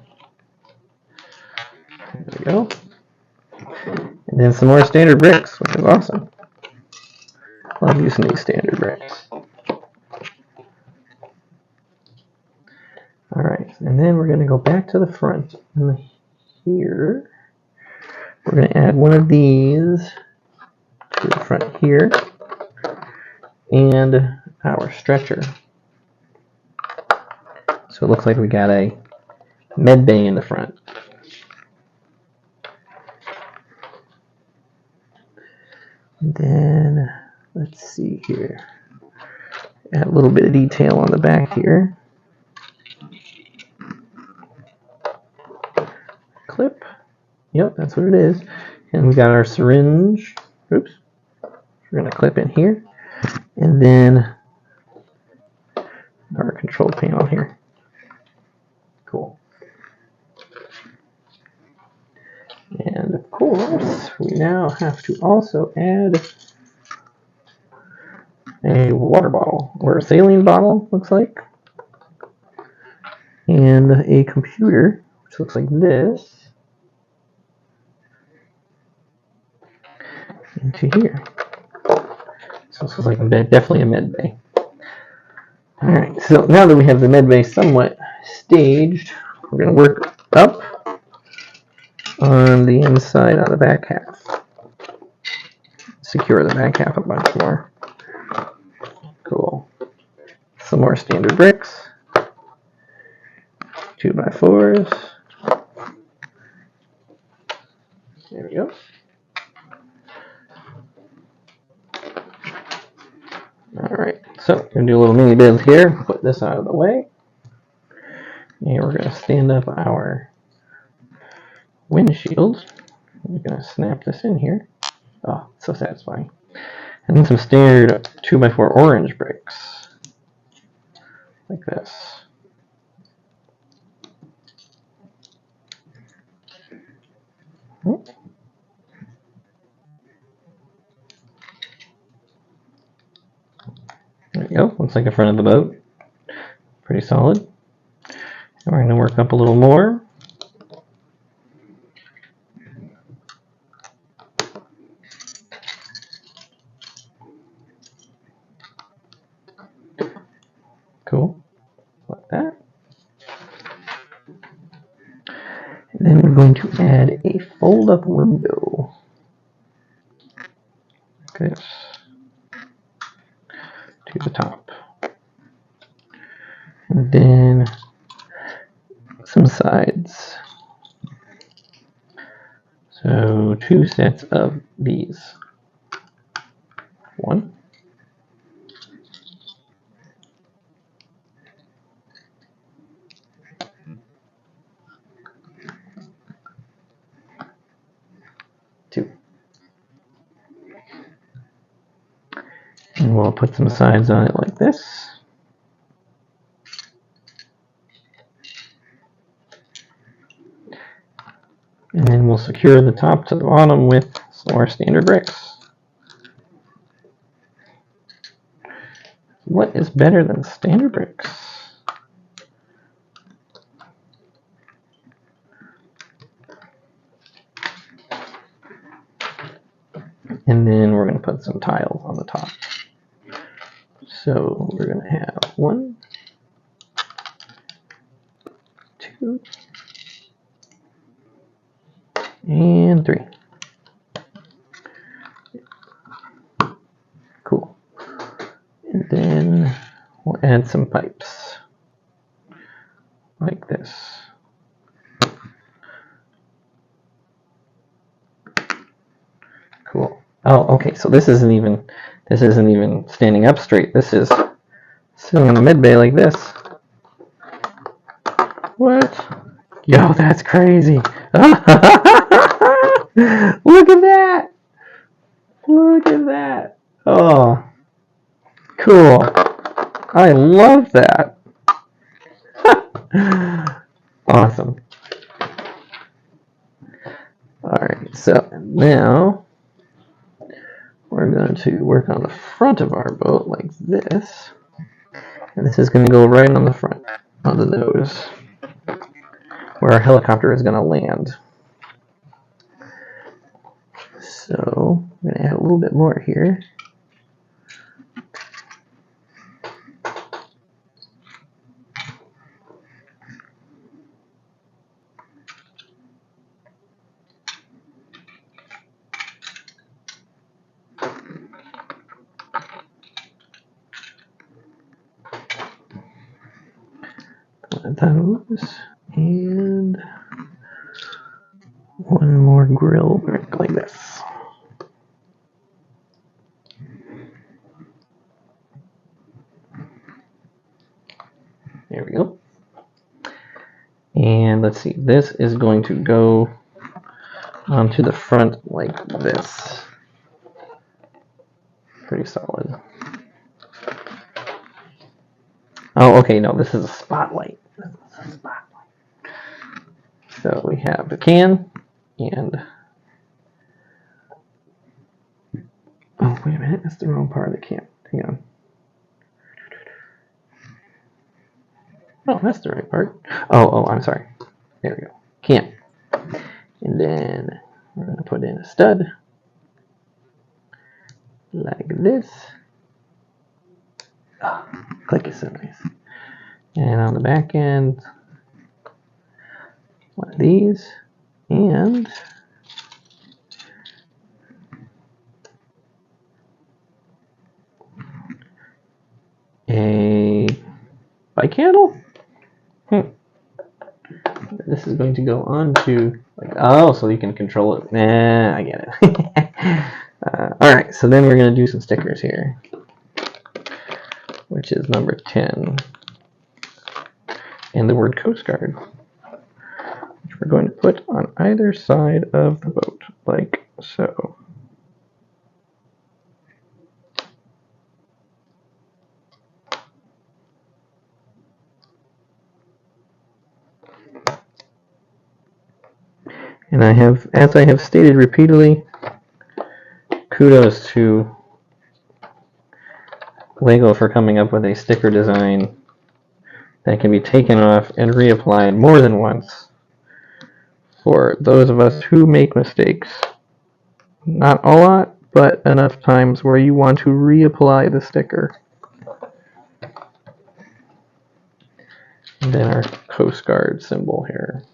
There we go. And then some more standard bricks, which is awesome. Love using these standard bricks. Alright, and then we're going to go back to the front. And here, we're going to add one of these to the front here. And our stretcher. So it looks like we got a med bay in the front. And then, let's see here. Add a little bit of detail on the back here. Clip. Yep, that's what it is. And we got our syringe. Oops. We're going to clip in here. And then our control panel here. Cool. And of course, we now have to also add a water bottle, or a saline bottle, looks like. And a computer, which looks like this, into here. So this is like definitely a med bay. Alright, so now that we have the med bay somewhat staged, we're going to work up on the inside on the back half. Secure the back half a bunch more. Cool. Some more standard bricks. 2x4s. There we go. Alright, so we're going to do a little mini build here. Put this out of the way. And we're going to stand up our windshield. We're going to snap this in here. Oh, so satisfying. And then some standard 2x4 orange bricks. Like this. There we go. Looks like the front of the boat. Pretty solid. And we're going to work up a little more. Cool. Like that. And then we're going to add a fold-up window. Like this. To the top. And then some sides. So 2 sets of these. 1. 2. And we'll put some sides on it like this. And then we'll secure the top to the bottom with some more standard bricks. What is better than standard bricks? And then we're going to put some tiles on the top. So we're going to have 1, 2, and 3. Cool. And then we'll add some pipes. Like this. Cool. Oh, okay, so this isn't even standing up straight. This is sitting on the mid bay like this. What? Yo, that's crazy. Look at that. Look at that. Oh, cool. I love that. Awesome. Alright, so now we're going to work on the front of our boat like this. And this is going to go right on the front, on the nose, where our helicopter is going to land. So I'm going to add a little bit more here. Those, and one more grill brick like this. There we go. And let's see, this is going to go onto the front like this. Pretty solid. Oh, okay, no, this is a spotlight. So we have the can, and oh, wait a minute, that's the wrong part of the can. Hang on. Oh, that's the right part. Oh, I'm sorry. There we go. then we're going to put in a stud like this. Oh, click is so nice. And on the back end, one of these, and a bike handle. This is going to go onto, like, oh, so you can control it. Nah, I get it. Alright, so then we're going to do some stickers here, which is number 10. And the word Coast Guard, which we're going to put on either side of the boat, like so. And I have, as I have stated repeatedly, kudos to Lego for coming up with a sticker design that can be taken off and reapplied more than once for those of us who make mistakes. Not a lot, but enough times where you want to reapply the sticker. And then our Coast Guard symbol here.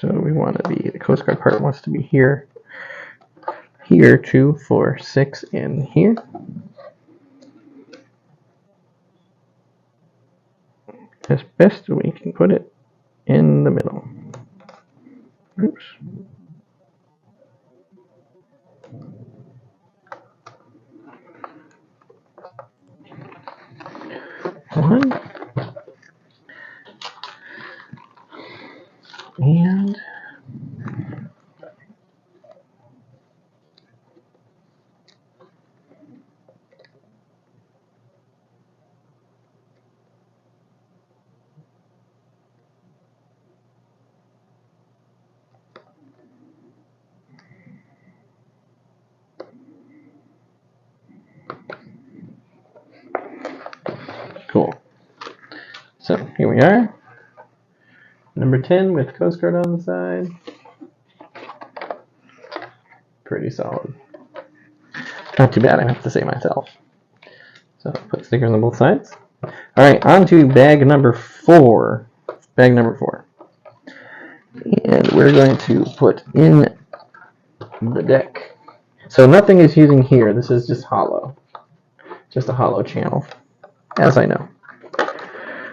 So we want to be, the Coast Guard part wants to be here, here, 2, 4, 6, and here. As best we can put it in the middle. Oops. One. And cool. So here we are. Number 10 with Coast Guard on the side. Pretty solid. Not too bad, I have to say myself. So put stickers on both sides. Alright, on to bag number 4. Bag number 4. And we're going to put in the deck. So nothing is using here. This is just hollow. Just a hollow channel, as I know.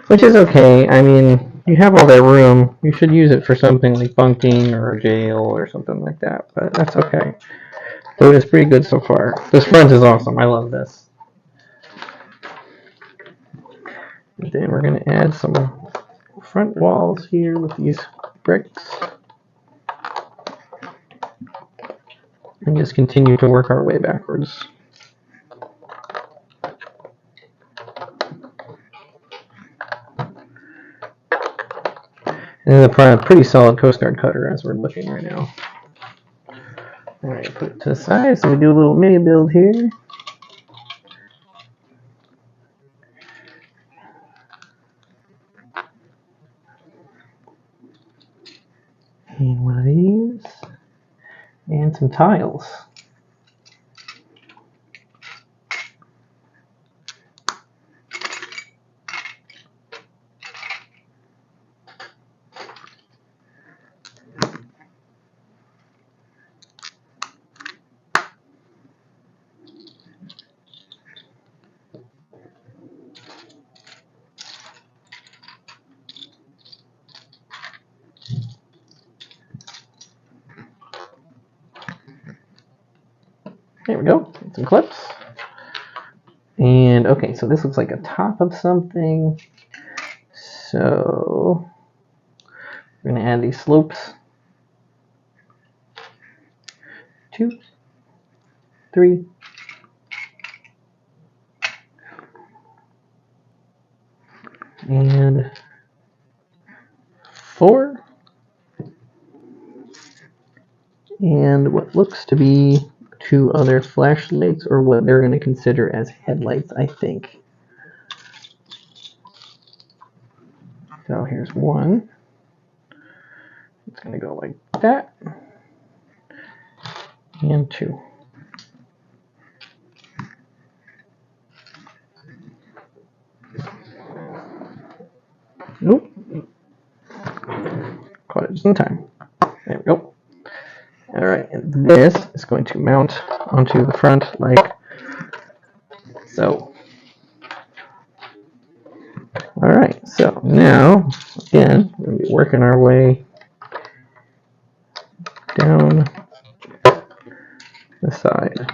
Which is okay. I mean, you have all that room. You should use it for something like bunking or a jail or something like that. But that's okay. Boat is pretty good so far. This front is awesome. I love this. And then we're going to add some front walls here with these bricks. And just continue to work our way backwards. And a pretty solid Coast Guard cutter as we're looking right now. Alright, put it to the side so we do a little mini build here. And one of these. And some tiles. There we go, some clips. And okay, so this looks like a top of something. So we're gonna add these slopes. 2, 3, and 4. And what looks to be 2 other flashlights, or what they're going to consider as headlights, I think. So here's one. It's going to go like that. And two. Nope. Caught it just in time. There we go. Alright, and this is going to mount onto the front like so. Alright, so now, again, we're going to be working our way down the side.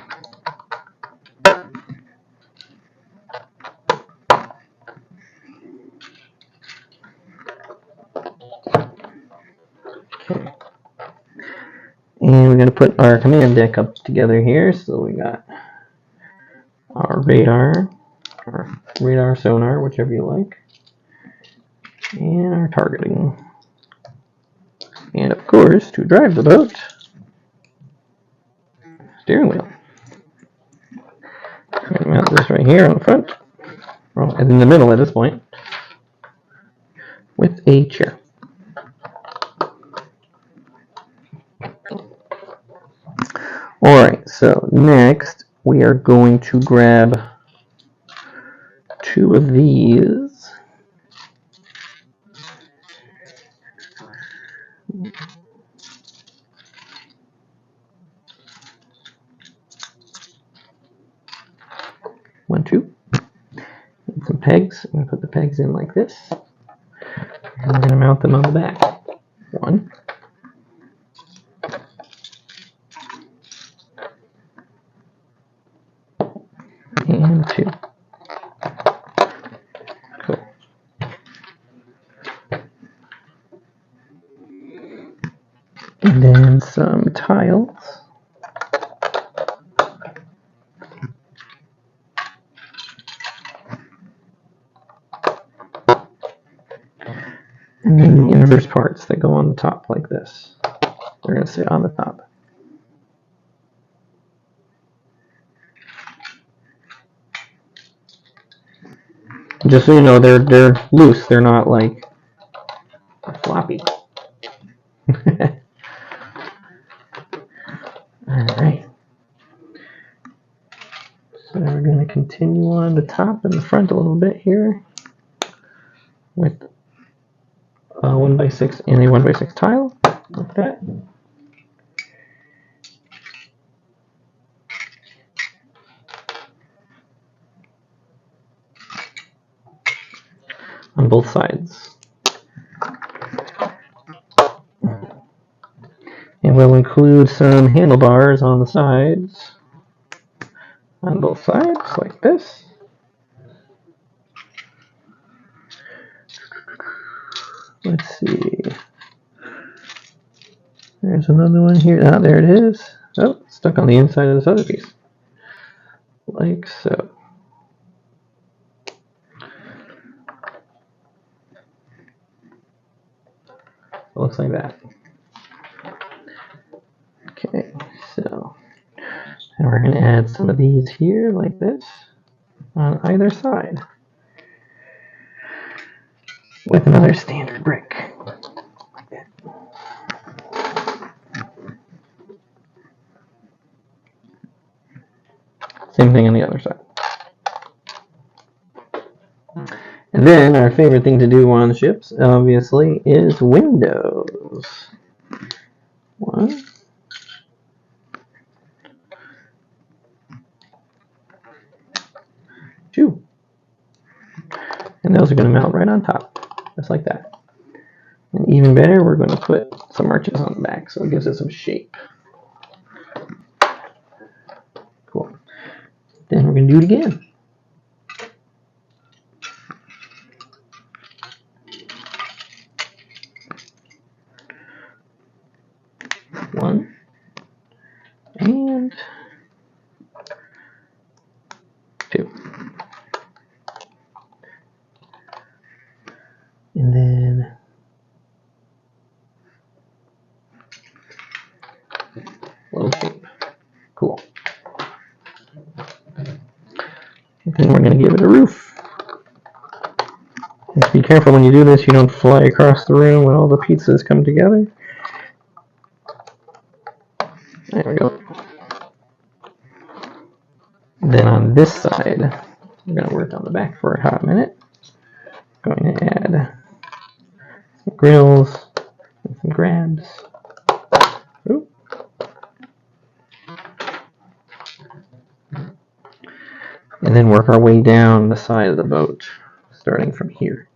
Okay. And we're going to put our command deck up together here. So we got our radar, or radar sonar, whichever you like, and our targeting. And of course, to drive the boat, steering wheel. I'm going to mount this right here on the front, well, in the middle at this point, with a chair. Alright, so next we are going to grab two of these. One, two. And some pegs. I'm going to put the pegs in like this. And we're going to mount them on the back. One. And two. Cool. And then some tiles. And then the inverse parts that go on the top like this. They're going to sit on the top. Just so you know, they're loose. They're not like floppy. Alright. So we're going to continue on the top and the front a little bit here with a 1x6 and a 1x6 tile, like that. On both sides. And we'll include some handlebars on the sides. On both sides, like this. Let's see. There's another one here. Ah, there it is. Oh, stuck on the inside of this other piece. Like so. It looks like that. Okay, so and we're going to add some of these here, like this, on either side, with another standard brick. Like that. Same thing on the other side. And then our favorite thing to do on ships, obviously, is windows. One. Two. And those are going to mount right on top, just like that. And even better, we're going to put some arches on the back, so it gives it some shape. Cool. Then we're going to do it again. One. And two. And then little shape. Cool. And then we're going to give it a roof. be careful when you do this, you don't fly across the room when all the pizzas come together. There we go. Then on this side, we're going to work on the back for a hot minute. Going to add some grills and some grabs. Ooh. And then work our way down the side of the boat, starting from here.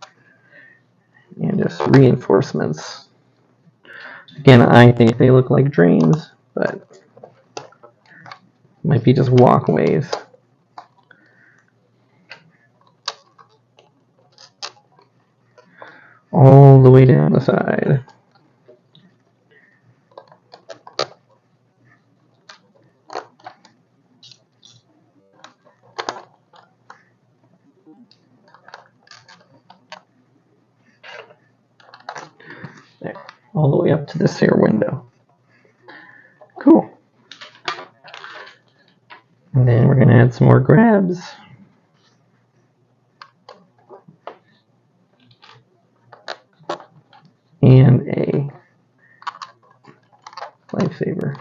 And just reinforcements. Again, I think they look like drains, but might be just walkways. All the way down the side. There, all the way up to this here window. Cool. And then we're going to add some more grabs. And a lifesaver.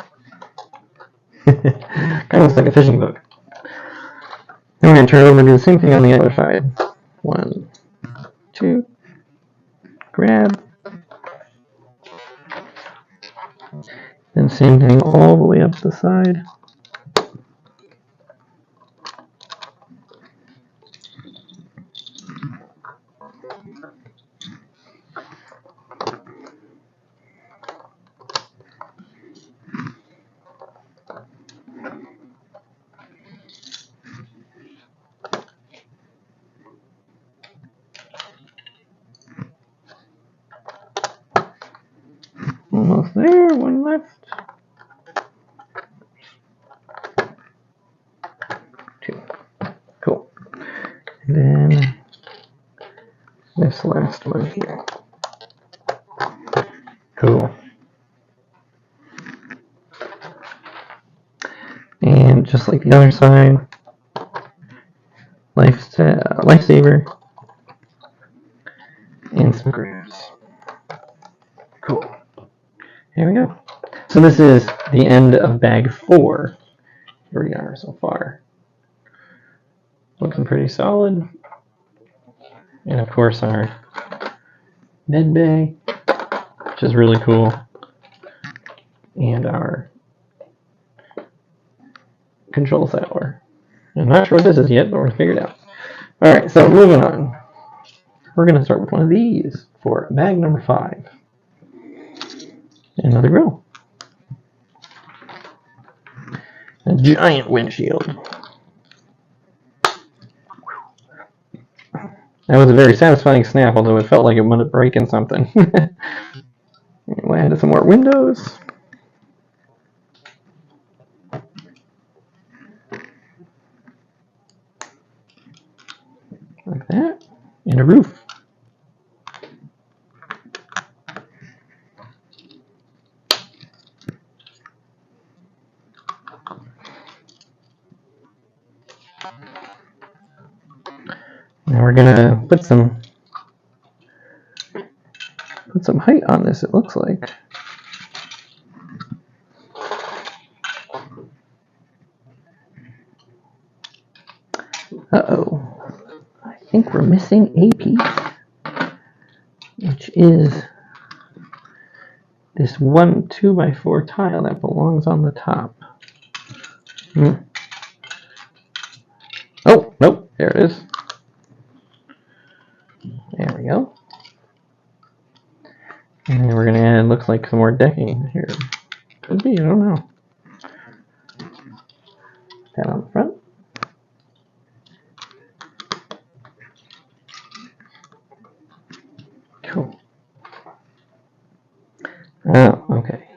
Kind of looks like a fishing boat. Then we're going to turn it over and do the same thing on the other side. 1, 2, grab. Then same thing all the way up the side. Almost there, one left. 2. Cool. And then this last one here. Cool. And just like the other side, lifesaver and some grabs. Cool. Here we go. So this is the end of bag 4. Here we are so far. Looking pretty solid. And of course our med bay, which is really cool. And our control tower. I'm not sure what this is yet, but we're going to figure it out. Alright, so moving on. We're going to start with one of these for bag number 5. Another grill. A giant windshield. That was a very satisfying snap, although it felt like it might have broken something. Anyway, added some more windows. Like that. And a roof. Now we're gonna put some height on this, it looks like. Uh-oh. I think we're missing a piece, which is this 1 2x4 tile that belongs on the top. Oh, nope, there it is. There we go. And then we're going to add, looks like some more decking here. Could be, I don't know. That on the front. Cool. Oh, okay.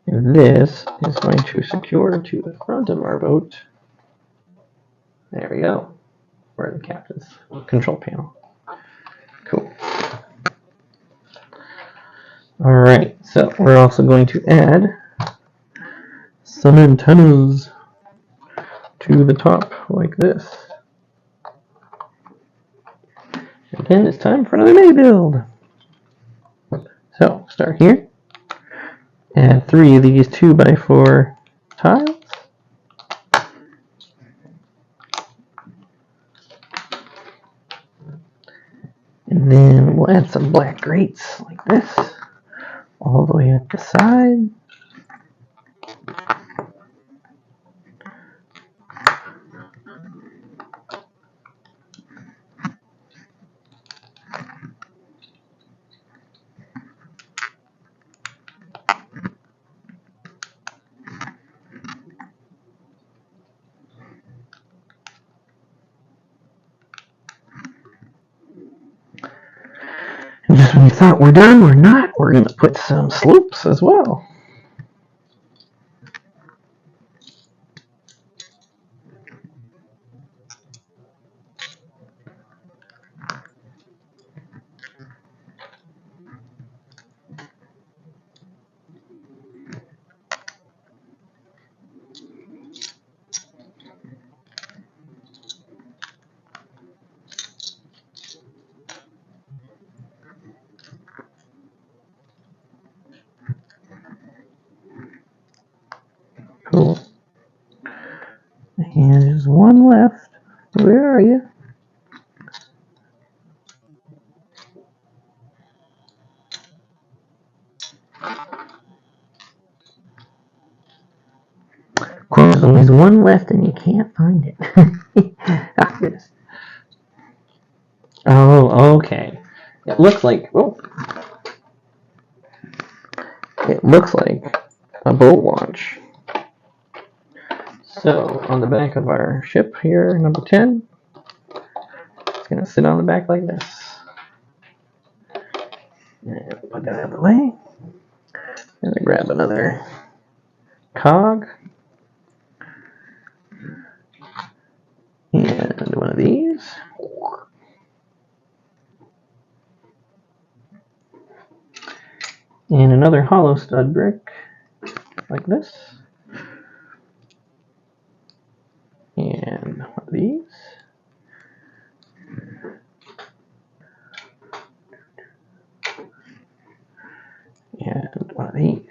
And this is going to secure to the front of our boat. There we go. Where the captain's control panel. Cool. Alright, so we're also going to add some antennas to the top like this. And And it's time for another May build. So, start here. Add 3 of these 2x4 tiles. And then we'll add some black grates like this, all the way up the side. And just when you thought we're done, we're not. We're going to put some slopes as well. Cool. And there's one left. Where are you? Of course, there's only one left and you can't find it. Ah, goodness. Oh, okay. It looks like, it looks like a boat launch. So, on the back of our ship here, number 10, it's going to sit on the back like this. And put that out of the way. And then grab another cog. And one of these. And another hollow stud brick, like this. And one of these. And one of these.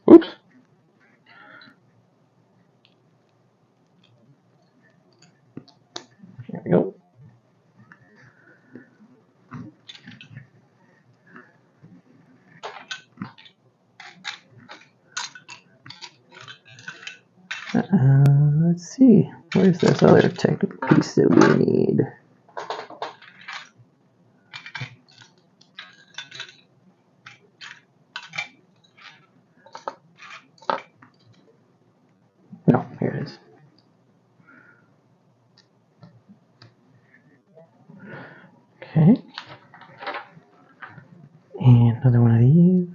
Oops. There we go. Let's see. Where's this other technical piece that we need? No, here it is. Okay. And another one of these.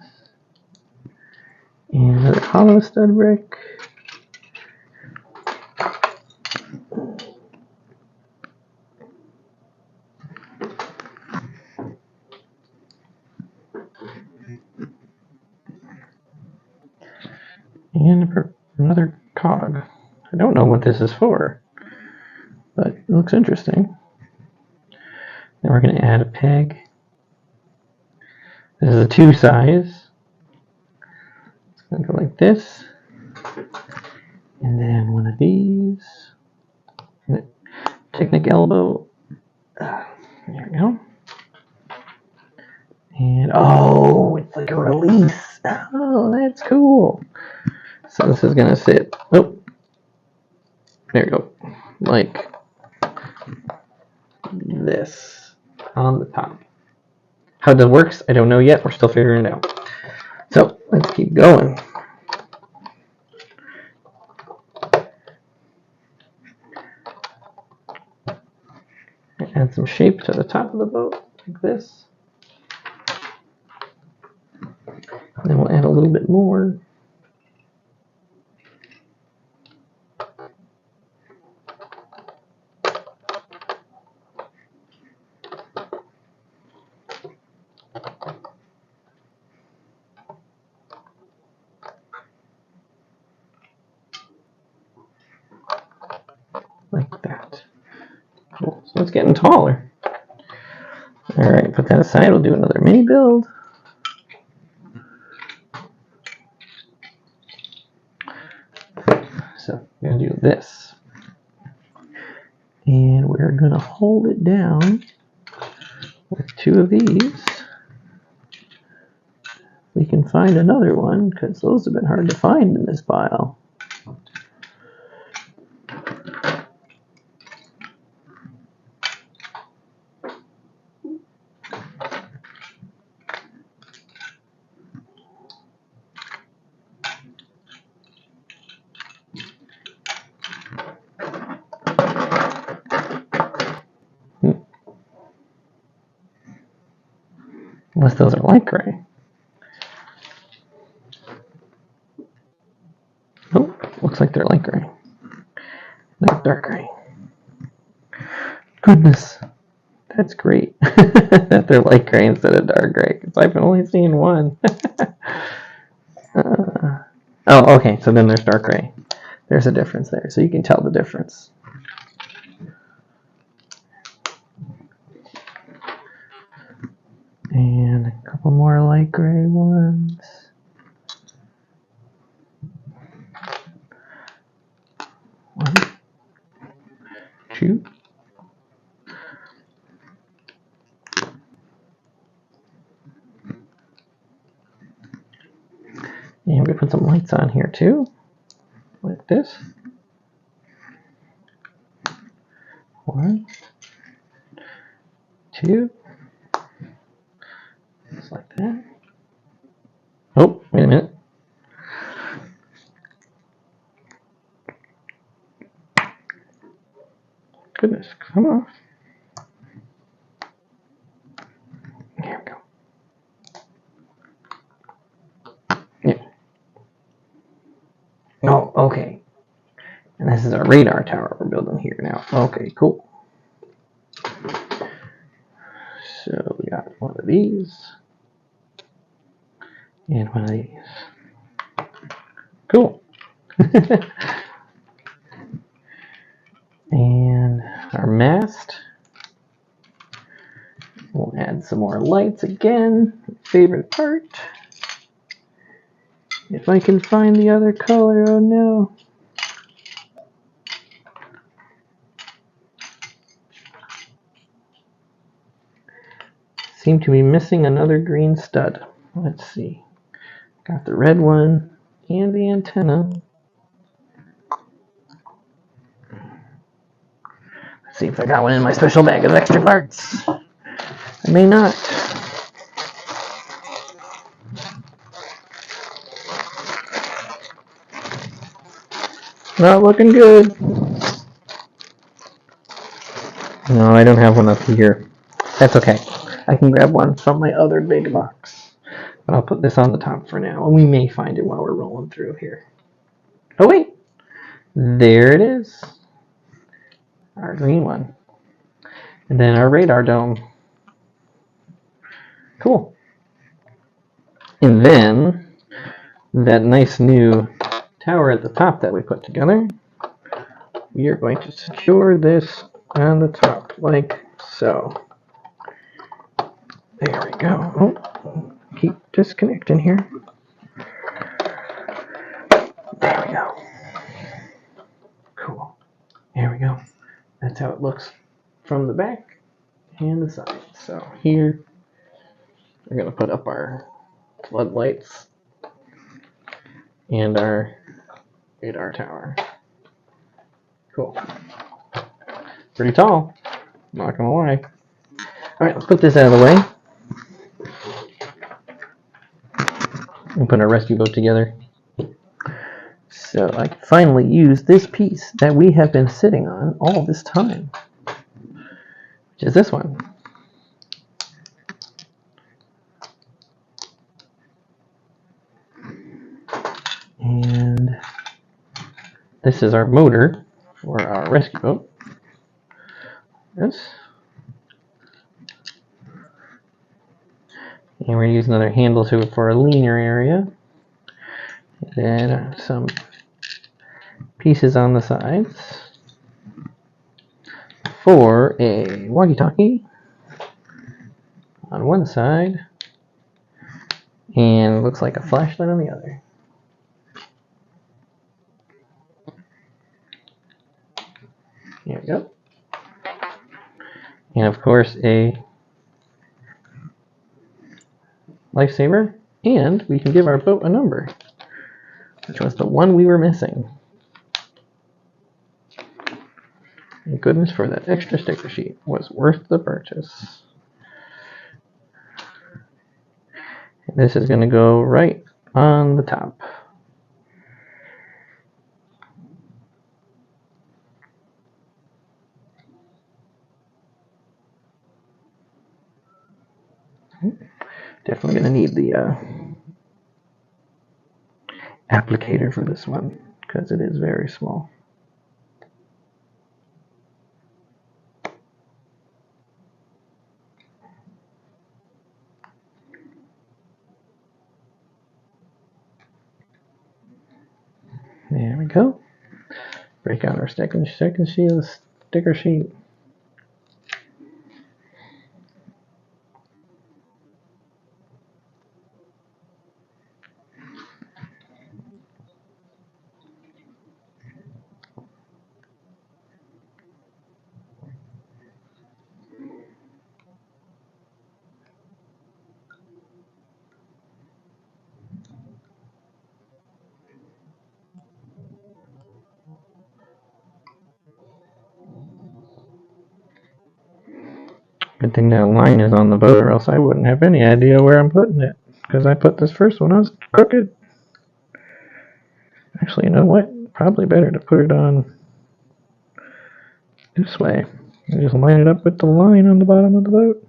And another hollow stud brick. And another cog. I don't know what this is for, but it looks interesting. Then we're going to add a peg. This is a 2 size. It's going to go like this. And then one of these. Technic elbow. There we go. And oh, it's like a release. Oh, that's cool. So this is going to sit. Oh, there we go. Like this on the top. How that works, I don't know yet. We're still figuring it out. So let's keep going. Add some shape to the top of the boat, like this. And then we'll add a little bit more. So it's getting taller. Alright, put that aside. We'll do another mini build. So we're going to do this. And we're going to hold it down with 2 of these. We can find another one, because those have been hard to find in this pile. Unless those are light gray. Oh, looks like they're light gray. Not dark gray. Goodness, that's great that they're light gray instead of dark gray, because I've only seen one. Oh, okay, so then there's dark gray. There's a difference there, so you can tell the difference. And a couple more light gray ones. One, 2. And we put some lights on here too, like this. 1, 2. Just like that. Oh, wait a minute. Goodness, come on. Here we go. Yeah. Oh, okay. And this is our radar tower we're building here now. Okay, cool. So we got one of these. And one of these. Cool. And our mast. We'll add some more lights again. Favorite part. If I can find the other color, oh no. Seem to be missing another green stud. Let's see. Got the red one and the antenna. Let's see if I got one in my special bag of extra parts. I may not. Not looking good. No, I don't have one up here. That's okay. I can grab one from my other big box. But I'll put this on the top for now, and we may find it while we're rolling through here. Oh wait! There it is. Our green one. And then our radar dome. Cool. And then that nice new tower at the top that we put together, we are going to secure this on the top like so. There we go. Oh, keep disconnecting here. There we go. Cool. There we go. That's how it looks from the back and the side. So here we're going to put up our floodlights and our radar tower. Cool. Pretty tall, not gonna lie. Alright, let's put this out of the way. And put our rescue boat together. So I can finally use this piece that we have been sitting on all this time. Which is this one. And this is our motor for our rescue boat. This. And we're using another handle to it for a leaner area. And then some pieces on the sides. for a walkie-talkie on one side, and looks like a flashlight on the other. Here we go. And of course a lifesaver, and we can give our boat a number, which was the one we were missing. Thank goodness for that extra sticker sheet. Was worth the purchase. And this is going to go right on the top. Definitely going to need the applicator for this one because it is very small. There we go. Break out our second sticker sheet. Good thing that line is on the boat, or else I wouldn't have any idea where I'm putting it. Because I put this first one on crooked. Actually, you know what? Probably better to put it on this way. And just line it up with the line on the bottom of the boat.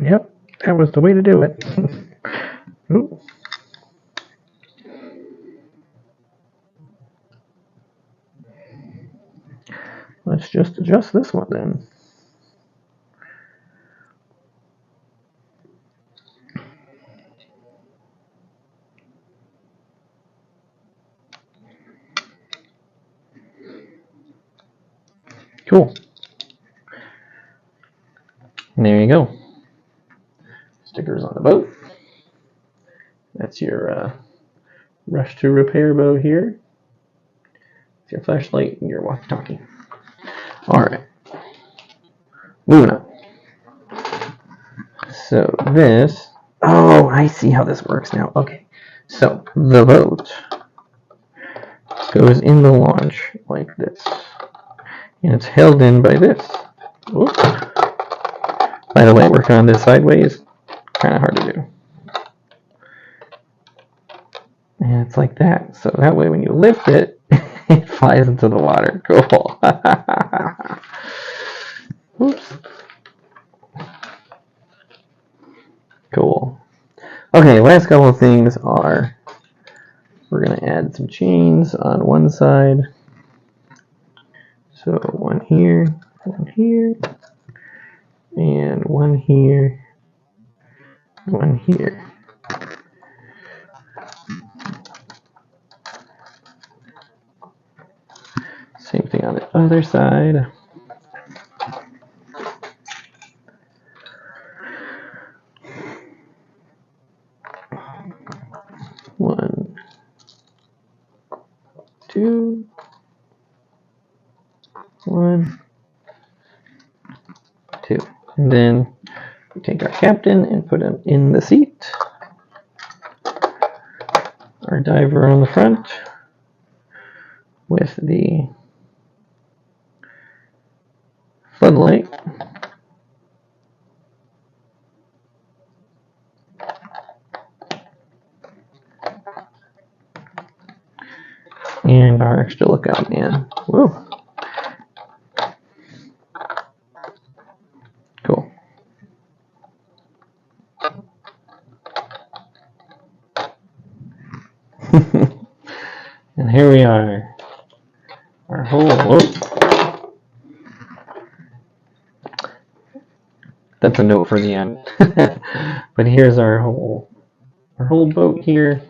Yep, that was the way to do it. Ooh. Let's just adjust this one then. Cool. And there you go. Stickers on the boat. That's your rush to repair boat here. It's your flashlight and your walkie-talkie. Alright. Moving on. So this... Oh, I see how this works now. Okay. So the boat goes in the launch like this. And it's held in by this. Oops. By the way, working on this sideways, kind of hard to do. And it's like that. So that way when you lift it, it flies into the water. Cool. Oops. Cool. Okay, last couple of things are we're going to add some chains on one side. So one here, and one here, one here. Same thing on the other side. One, two, one, two. And then we take our captain and put him in the seat. Our diver on the front with the floodlight. And our extra lookout man. Whoa. Cool. And here we are. Our whole... Whoa. That's a note for the end. But here's our whole boat here.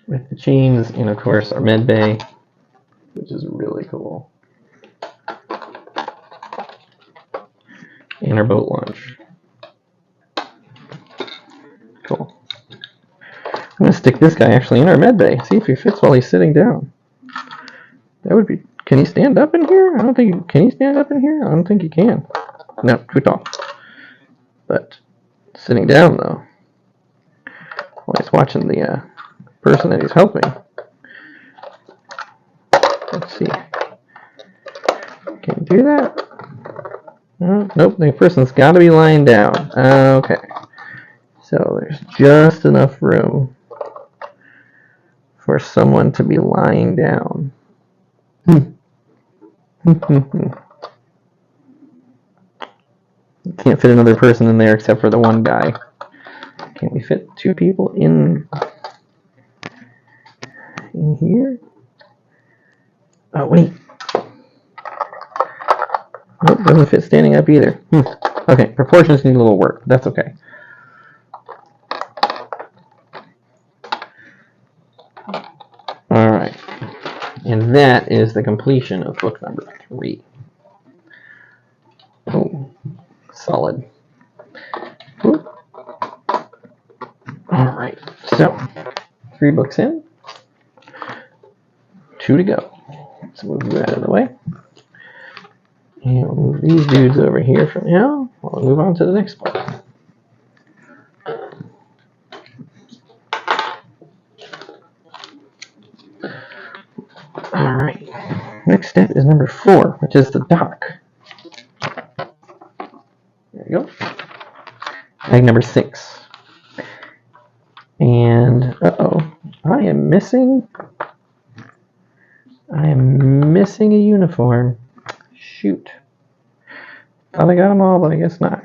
with the chains, and of course our med bay, which is really cool, and our boat launch. Cool. I'm gonna stick this guy actually in our med bay. See if he fits while he's sitting down. That would be. Can he stand up in here? I don't think. Can he stand up in here? I don't think he can. No, too tall. But sitting down though, while he's watching the person that he's helping. Let's see. Can you do that? Nope. The person's got to be lying down. Okay. So there's just enough room for someone to be lying down. Can't fit another person in there except for the one guy. Can we fit two people in here? Oh, wait. Nope, doesn't fit standing up either. Okay, proportions need a little work. That's okay. Alright. And that is the completion of book number 3. Oh, solid. Alright, so 3 books in, 2 to go. So move you out of the way. And we'll move these dudes over here for now. We'll move on to the next book. Alright, next step is number 4, which is the dock. There you go. Bag number 6. And, I am missing a uniform. Shoot. Thought I got them all, but I guess not.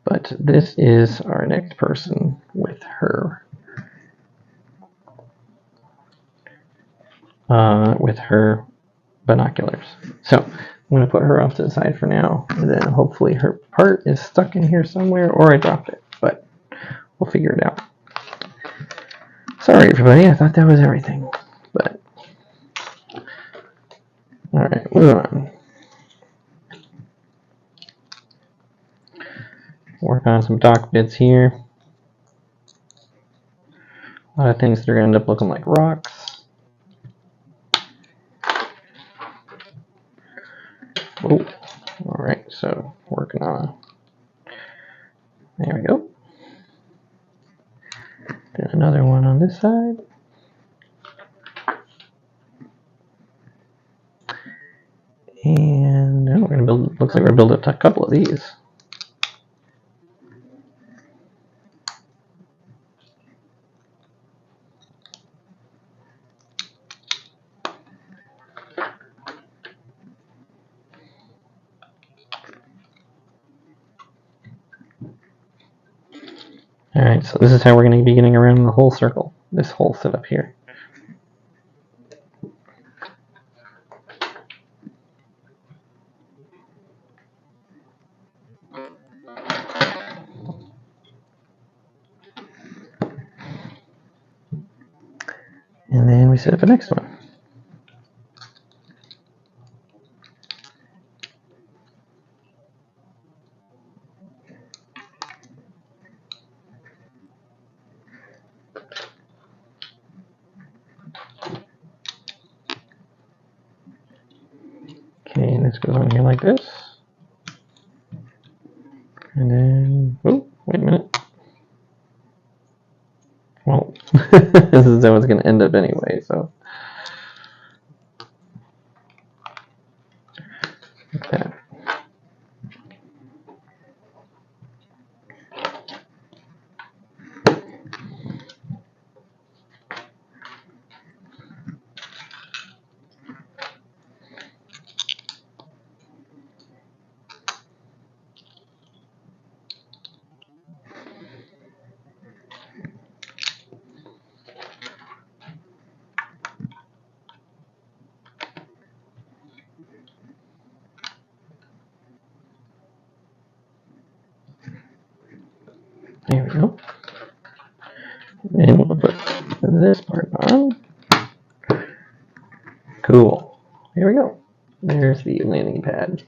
But this is our next person with her binoculars. So I'm going to put her off to the side for now, and then hopefully her part is stuck in here somewhere, or I dropped it, but we'll figure it out. Sorry everybody, I thought that was everything, but alright, move on. Work on some dock bits here. A lot of things that are going to end up looking like rocks. Oh, alright, so working on. There we go. Then another one on this side. And now we're going to build, looks like we're going to build a couple of these. Alright, so this is how we're going to be getting around the whole circle, this whole setup here. And then we set up the next one. Okay, and this goes on here like this. And then, oh, wait a minute. Well, this is how it's going to end up anyway, so. Like that. There we go. And we'll put this part on. Cool. Here we go. There's the landing pad.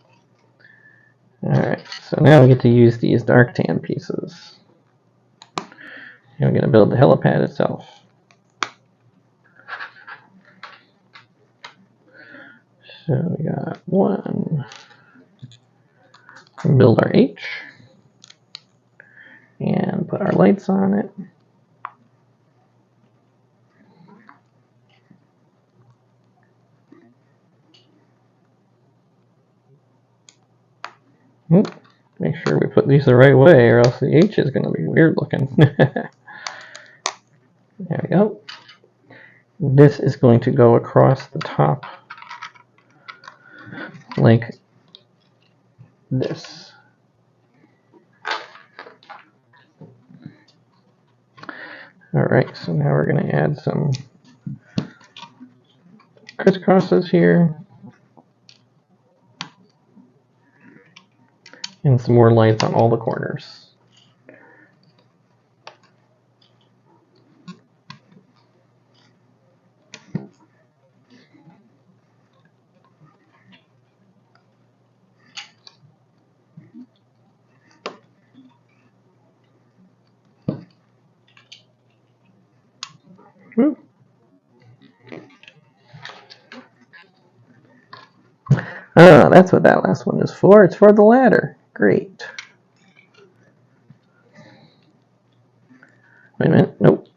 Alright, so now we get to use these dark tan pieces. And we're going to build the helipad itself. So we got one. Build our H. And put our lights on it. Make sure we put these the right way, or else the H is going to be weird looking. There we go. This is going to go across the top like this. Alright, so now we're going to add some crisscrosses here. And some more lights on all the corners. Woo. Ah, that's what that last one is for. It's for the ladder. Great. Wait a minute. Nope.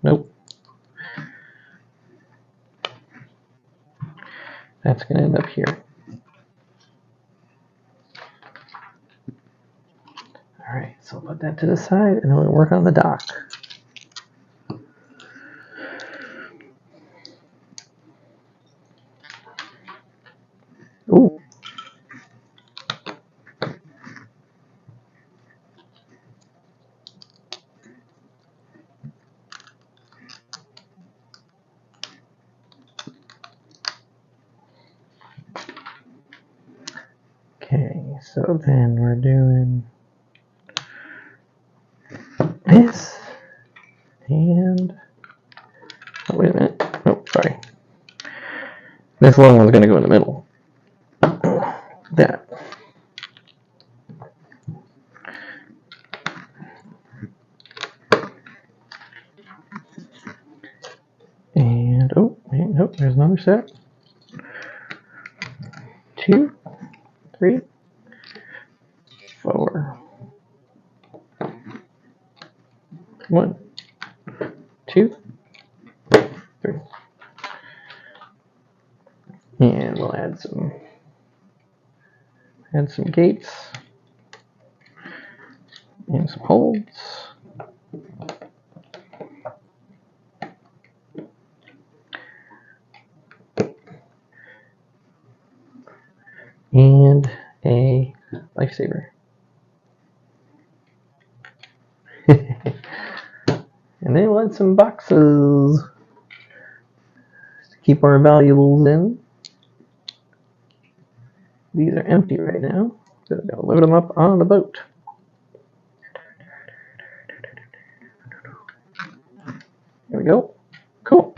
Nope. That's going to end up here. Alright, so put that to the side, and then we'll work on the dock. Ooh. Okay, so then we're doing this, and oh, wait a minute. Oh, sorry. This long one's going to go in the middle. That. And oh, wait, nope, there's another set. 2, 3, 4. 1, 2, 3. And we'll add some gates and some holds. And a lifesaver. And then we'll add some boxes to keep our valuables in. These are empty right now, so we're going to load them up on the boat. There we go. Cool.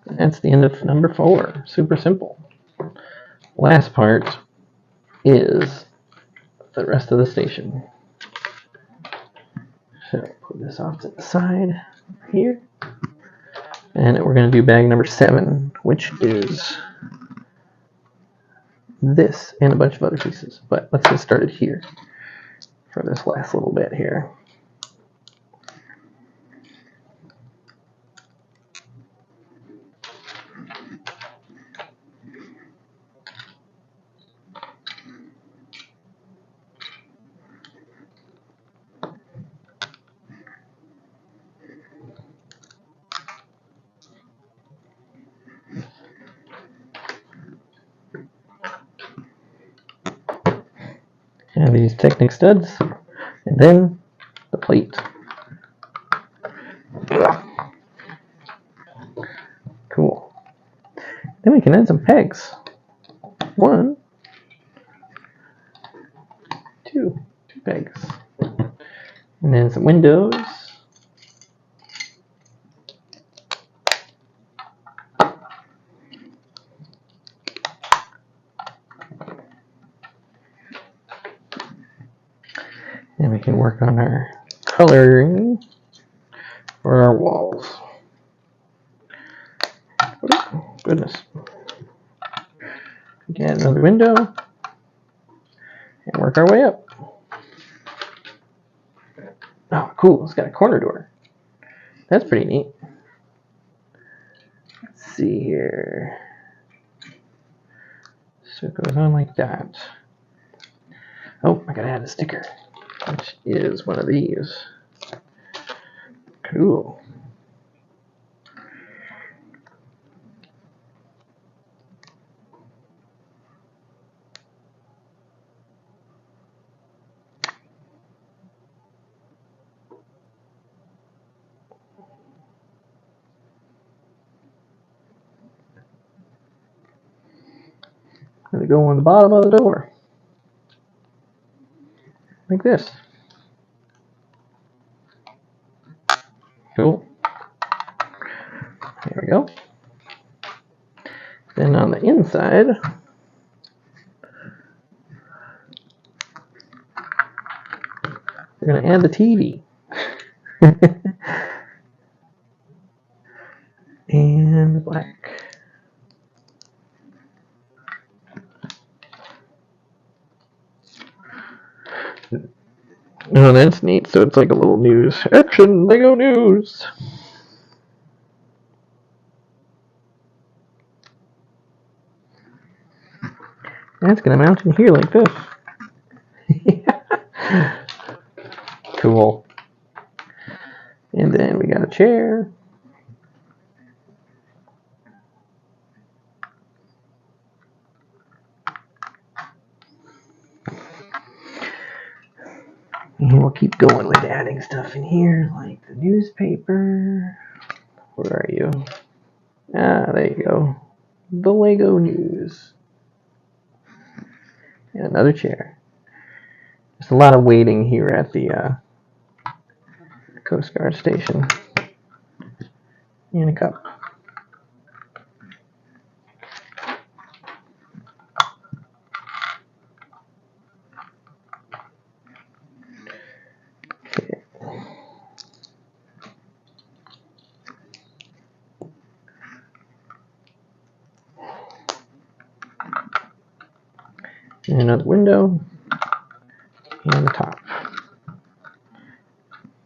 And that's the end of number 4. Super simple. Last part is the rest of the station. So put this off to the side here. And we're going to do bag number 7, which is this and a bunch of other pieces. But let's get started here for this last little bit here. And these Technic studs, and then the plate. Cool. Then we can add some pegs. 1, 2 pegs. And then some windows. we can work on our coloring for our walls. Oh, goodness. Get another window and work our way up. Oh, cool. It's got a corner door. That's pretty neat. Let's see here. So it goes on like that. Oh, I gotta add a sticker, which is one of these. Cool. They go on the bottom of the door, like this. Cool. There we go. Then on the inside, we're going to add the TV. And black. Oh, that's neat. So it's like a little news. Action, Lego news. That's going to mount in here like this. Cool. And then we got a chair. And we'll keep going with adding stuff in here, like the newspaper. Where are you? Ah, there you go. The Lego news. And another chair. There's a lot of waiting here at the Coast Guard station. And a cup. Okay. And another window. And the top.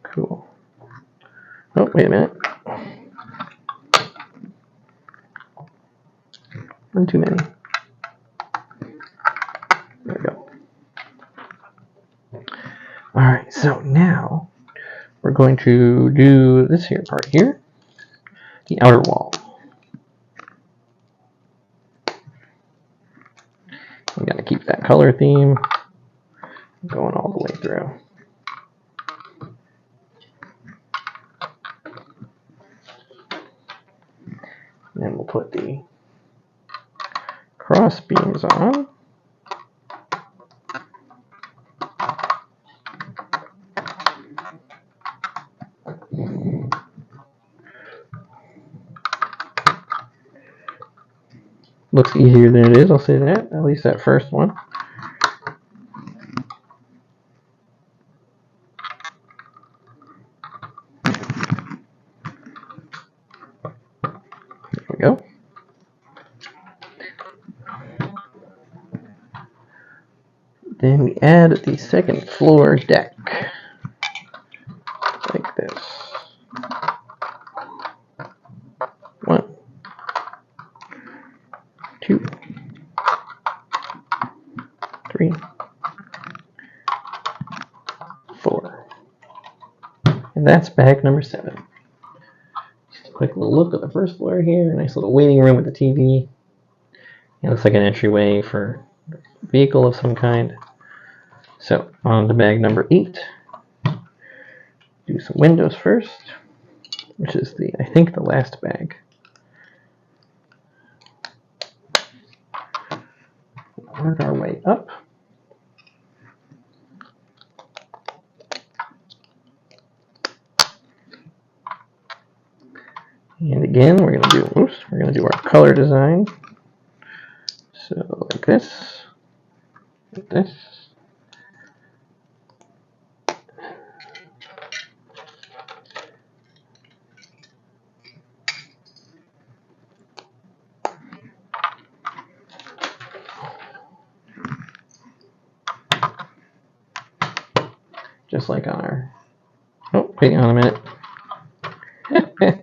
Cool. Oh, wait a minute. One too many. There we go. Alright, so now we're going to do this here part here. The outer wall. We gotta keep that color theme going all the way through. And then we'll put the cross beams on. Looks easier than it is, I'll say that. At least that first one. There we go. Then we add the second floor deck. Like this. 1, 2, 3, 4. And that's bag number 7. Just a quick little look at the first floor here. Nice little waiting room with the TV. It looks like an entryway for a vehicle of some kind. So, on to bag number 8. Do some windows first, which is I think the last bag. Work our way up. And again, we're gonna do our color design. So like this, just like on our. Oh, wait on a minute. I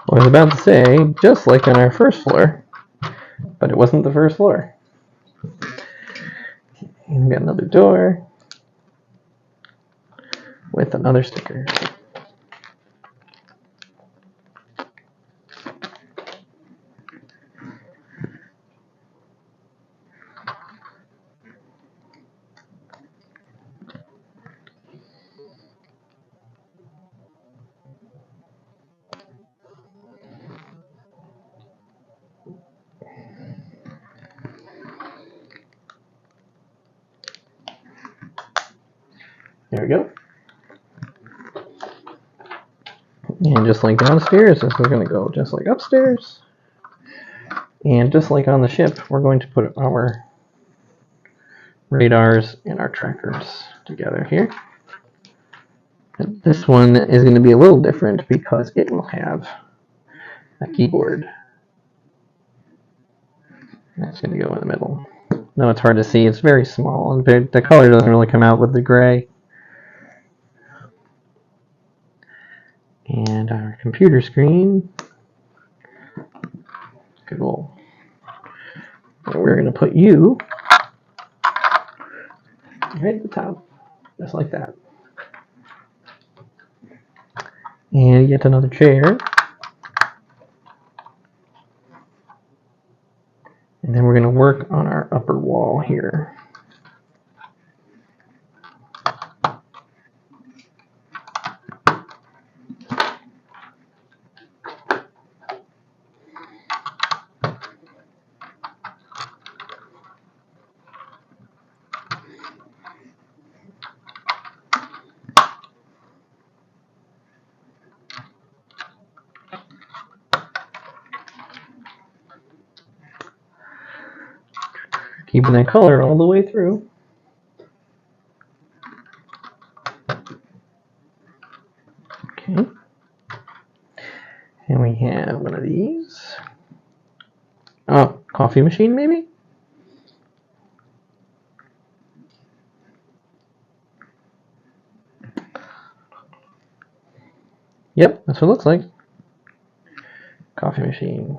was about to say, just like on our first floor, but it wasn't the first floor. And we got another door with another sticker. There we go. And just like downstairs, we're going to go just like upstairs. And just like on the ship, we're going to put our radars and our trackers together here. And this one is going to be a little different because it will have a keyboard. That's going to go in the middle. No, it's hard to see. It's very small, and the color doesn't really come out with the gray. And our computer screen. Cool. And we're going to put you right at the top, just like that. And yet another chair. And then we're going to work on our upper wall here. Keeping that color all the way through. Okay. And we have one of these. Oh, coffee machine maybe? Yep, that's what it looks like. Coffee machine.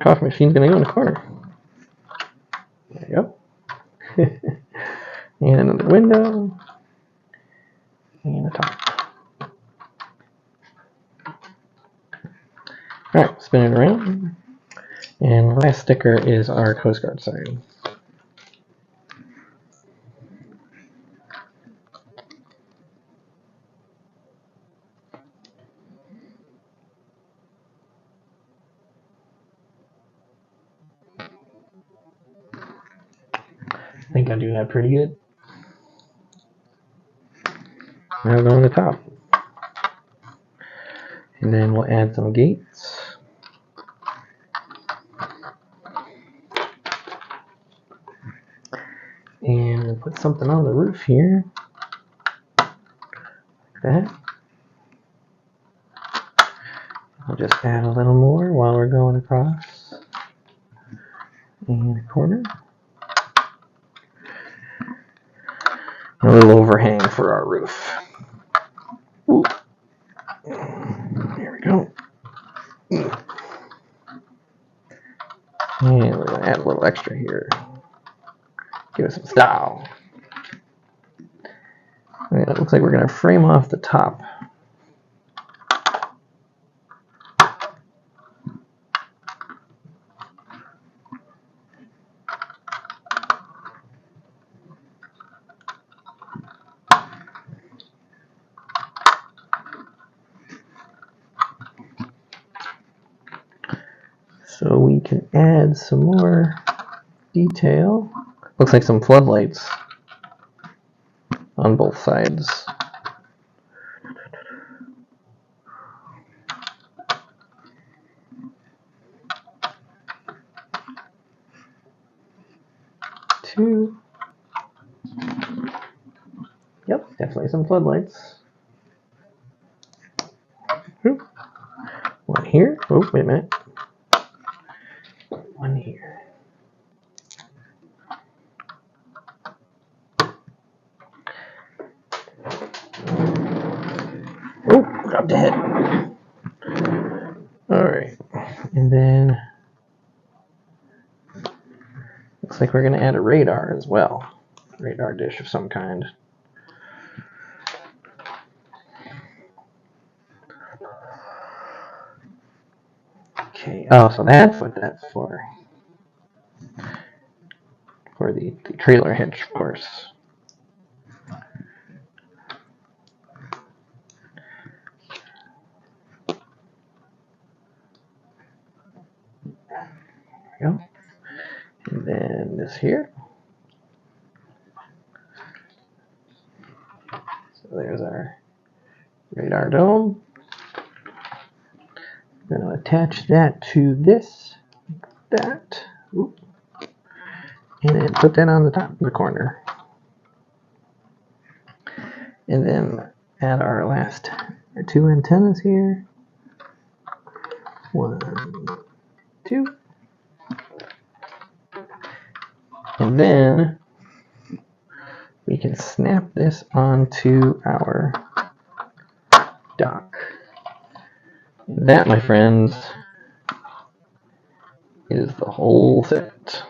Coffee machine's gonna go in the corner. There you go. And another window. And a top. Alright, spin it around. And the last sticker is our Coast Guard sign. I think I do that pretty good. Now go on the top. And then we'll add some gates. And we'll put something on the roof here. Like that. I'll just add a little more while we're going across. And a corner. A little overhang for our roof. Ooh. There we go. And we're going to add a little extra here. Give it some style. And it looks like we're going to frame off the top. So we can add some more detail. Looks like some floodlights on both sides. Two. Yep, definitely some floodlights. One here. Oh, wait a minute. One here. drop dead. Alright, and then looks like we're going to add a radar as well. Radar dish of some kind. Okay, oh, so that's what that's for. For the trailer hitch, of course. There we go. And then this here. So there's our radar dome. I'm going to attach that to this, like that. Oop. And then put that on the top of the corner. And then add our last two antennas here. 1, 2. And then we can snap this onto our dock. And that, my friends, is the whole set.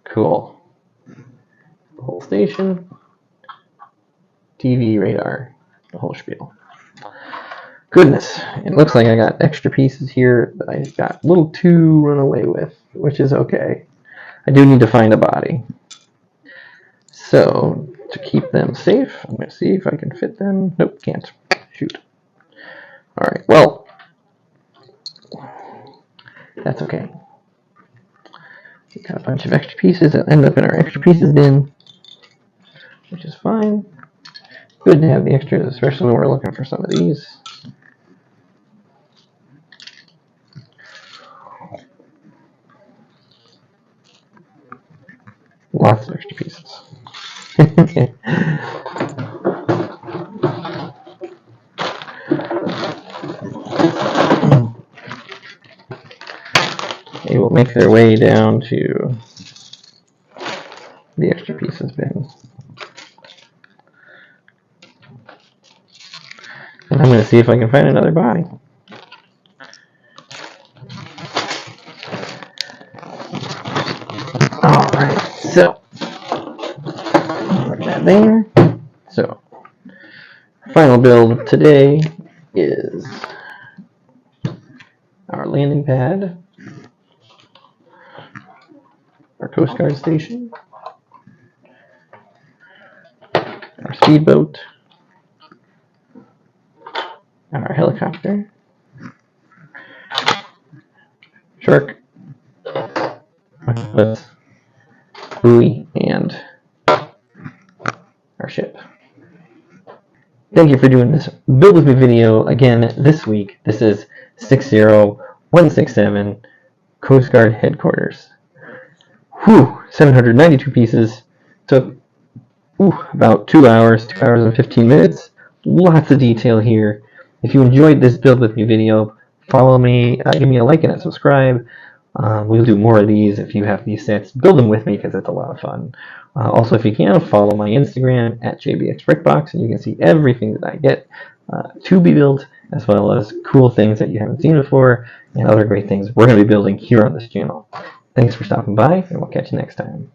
Cool. The whole station, TV, radar, the whole spiel. Goodness, it looks like I got extra pieces here that I got a little too run away with, which is okay. I do need to find a body. So, to keep them safe, I'm going to see if I can fit them. Nope, can't. Shoot. Alright, well, that's okay. We got a bunch of extra pieces that end up in our extra pieces bin, which is fine. Good to have the extras, especially when we're looking for some of these. Lots of extra pieces. Okay, they will make their way down to the extra pieces bin. And I'm going to see if I can find another body. Alright, so put that there. So, final build today is our landing pad, our Coast Guard station, our speedboat, our helicopter, shark, octopus, buoy, and our ship. Thank you for doing this Build With Me video again this week. This is 60167 Coast Guard Headquarters. Whew, 792 pieces. Took about 2 hours, 2 hours and 15 minutes. Lots of detail here. If you enjoyed this Build With Me video, follow me, give me a like and a subscribe. We'll do more of these if you have these sets. Build them with me because it's a lot of fun. Also, if you can, follow my Instagram at JBXBrickbox, and you can see everything that I get to be built, as well as cool things that you haven't seen before, and other great things we're going to be building here on this channel. Thanks for stopping by, and we'll catch you next time.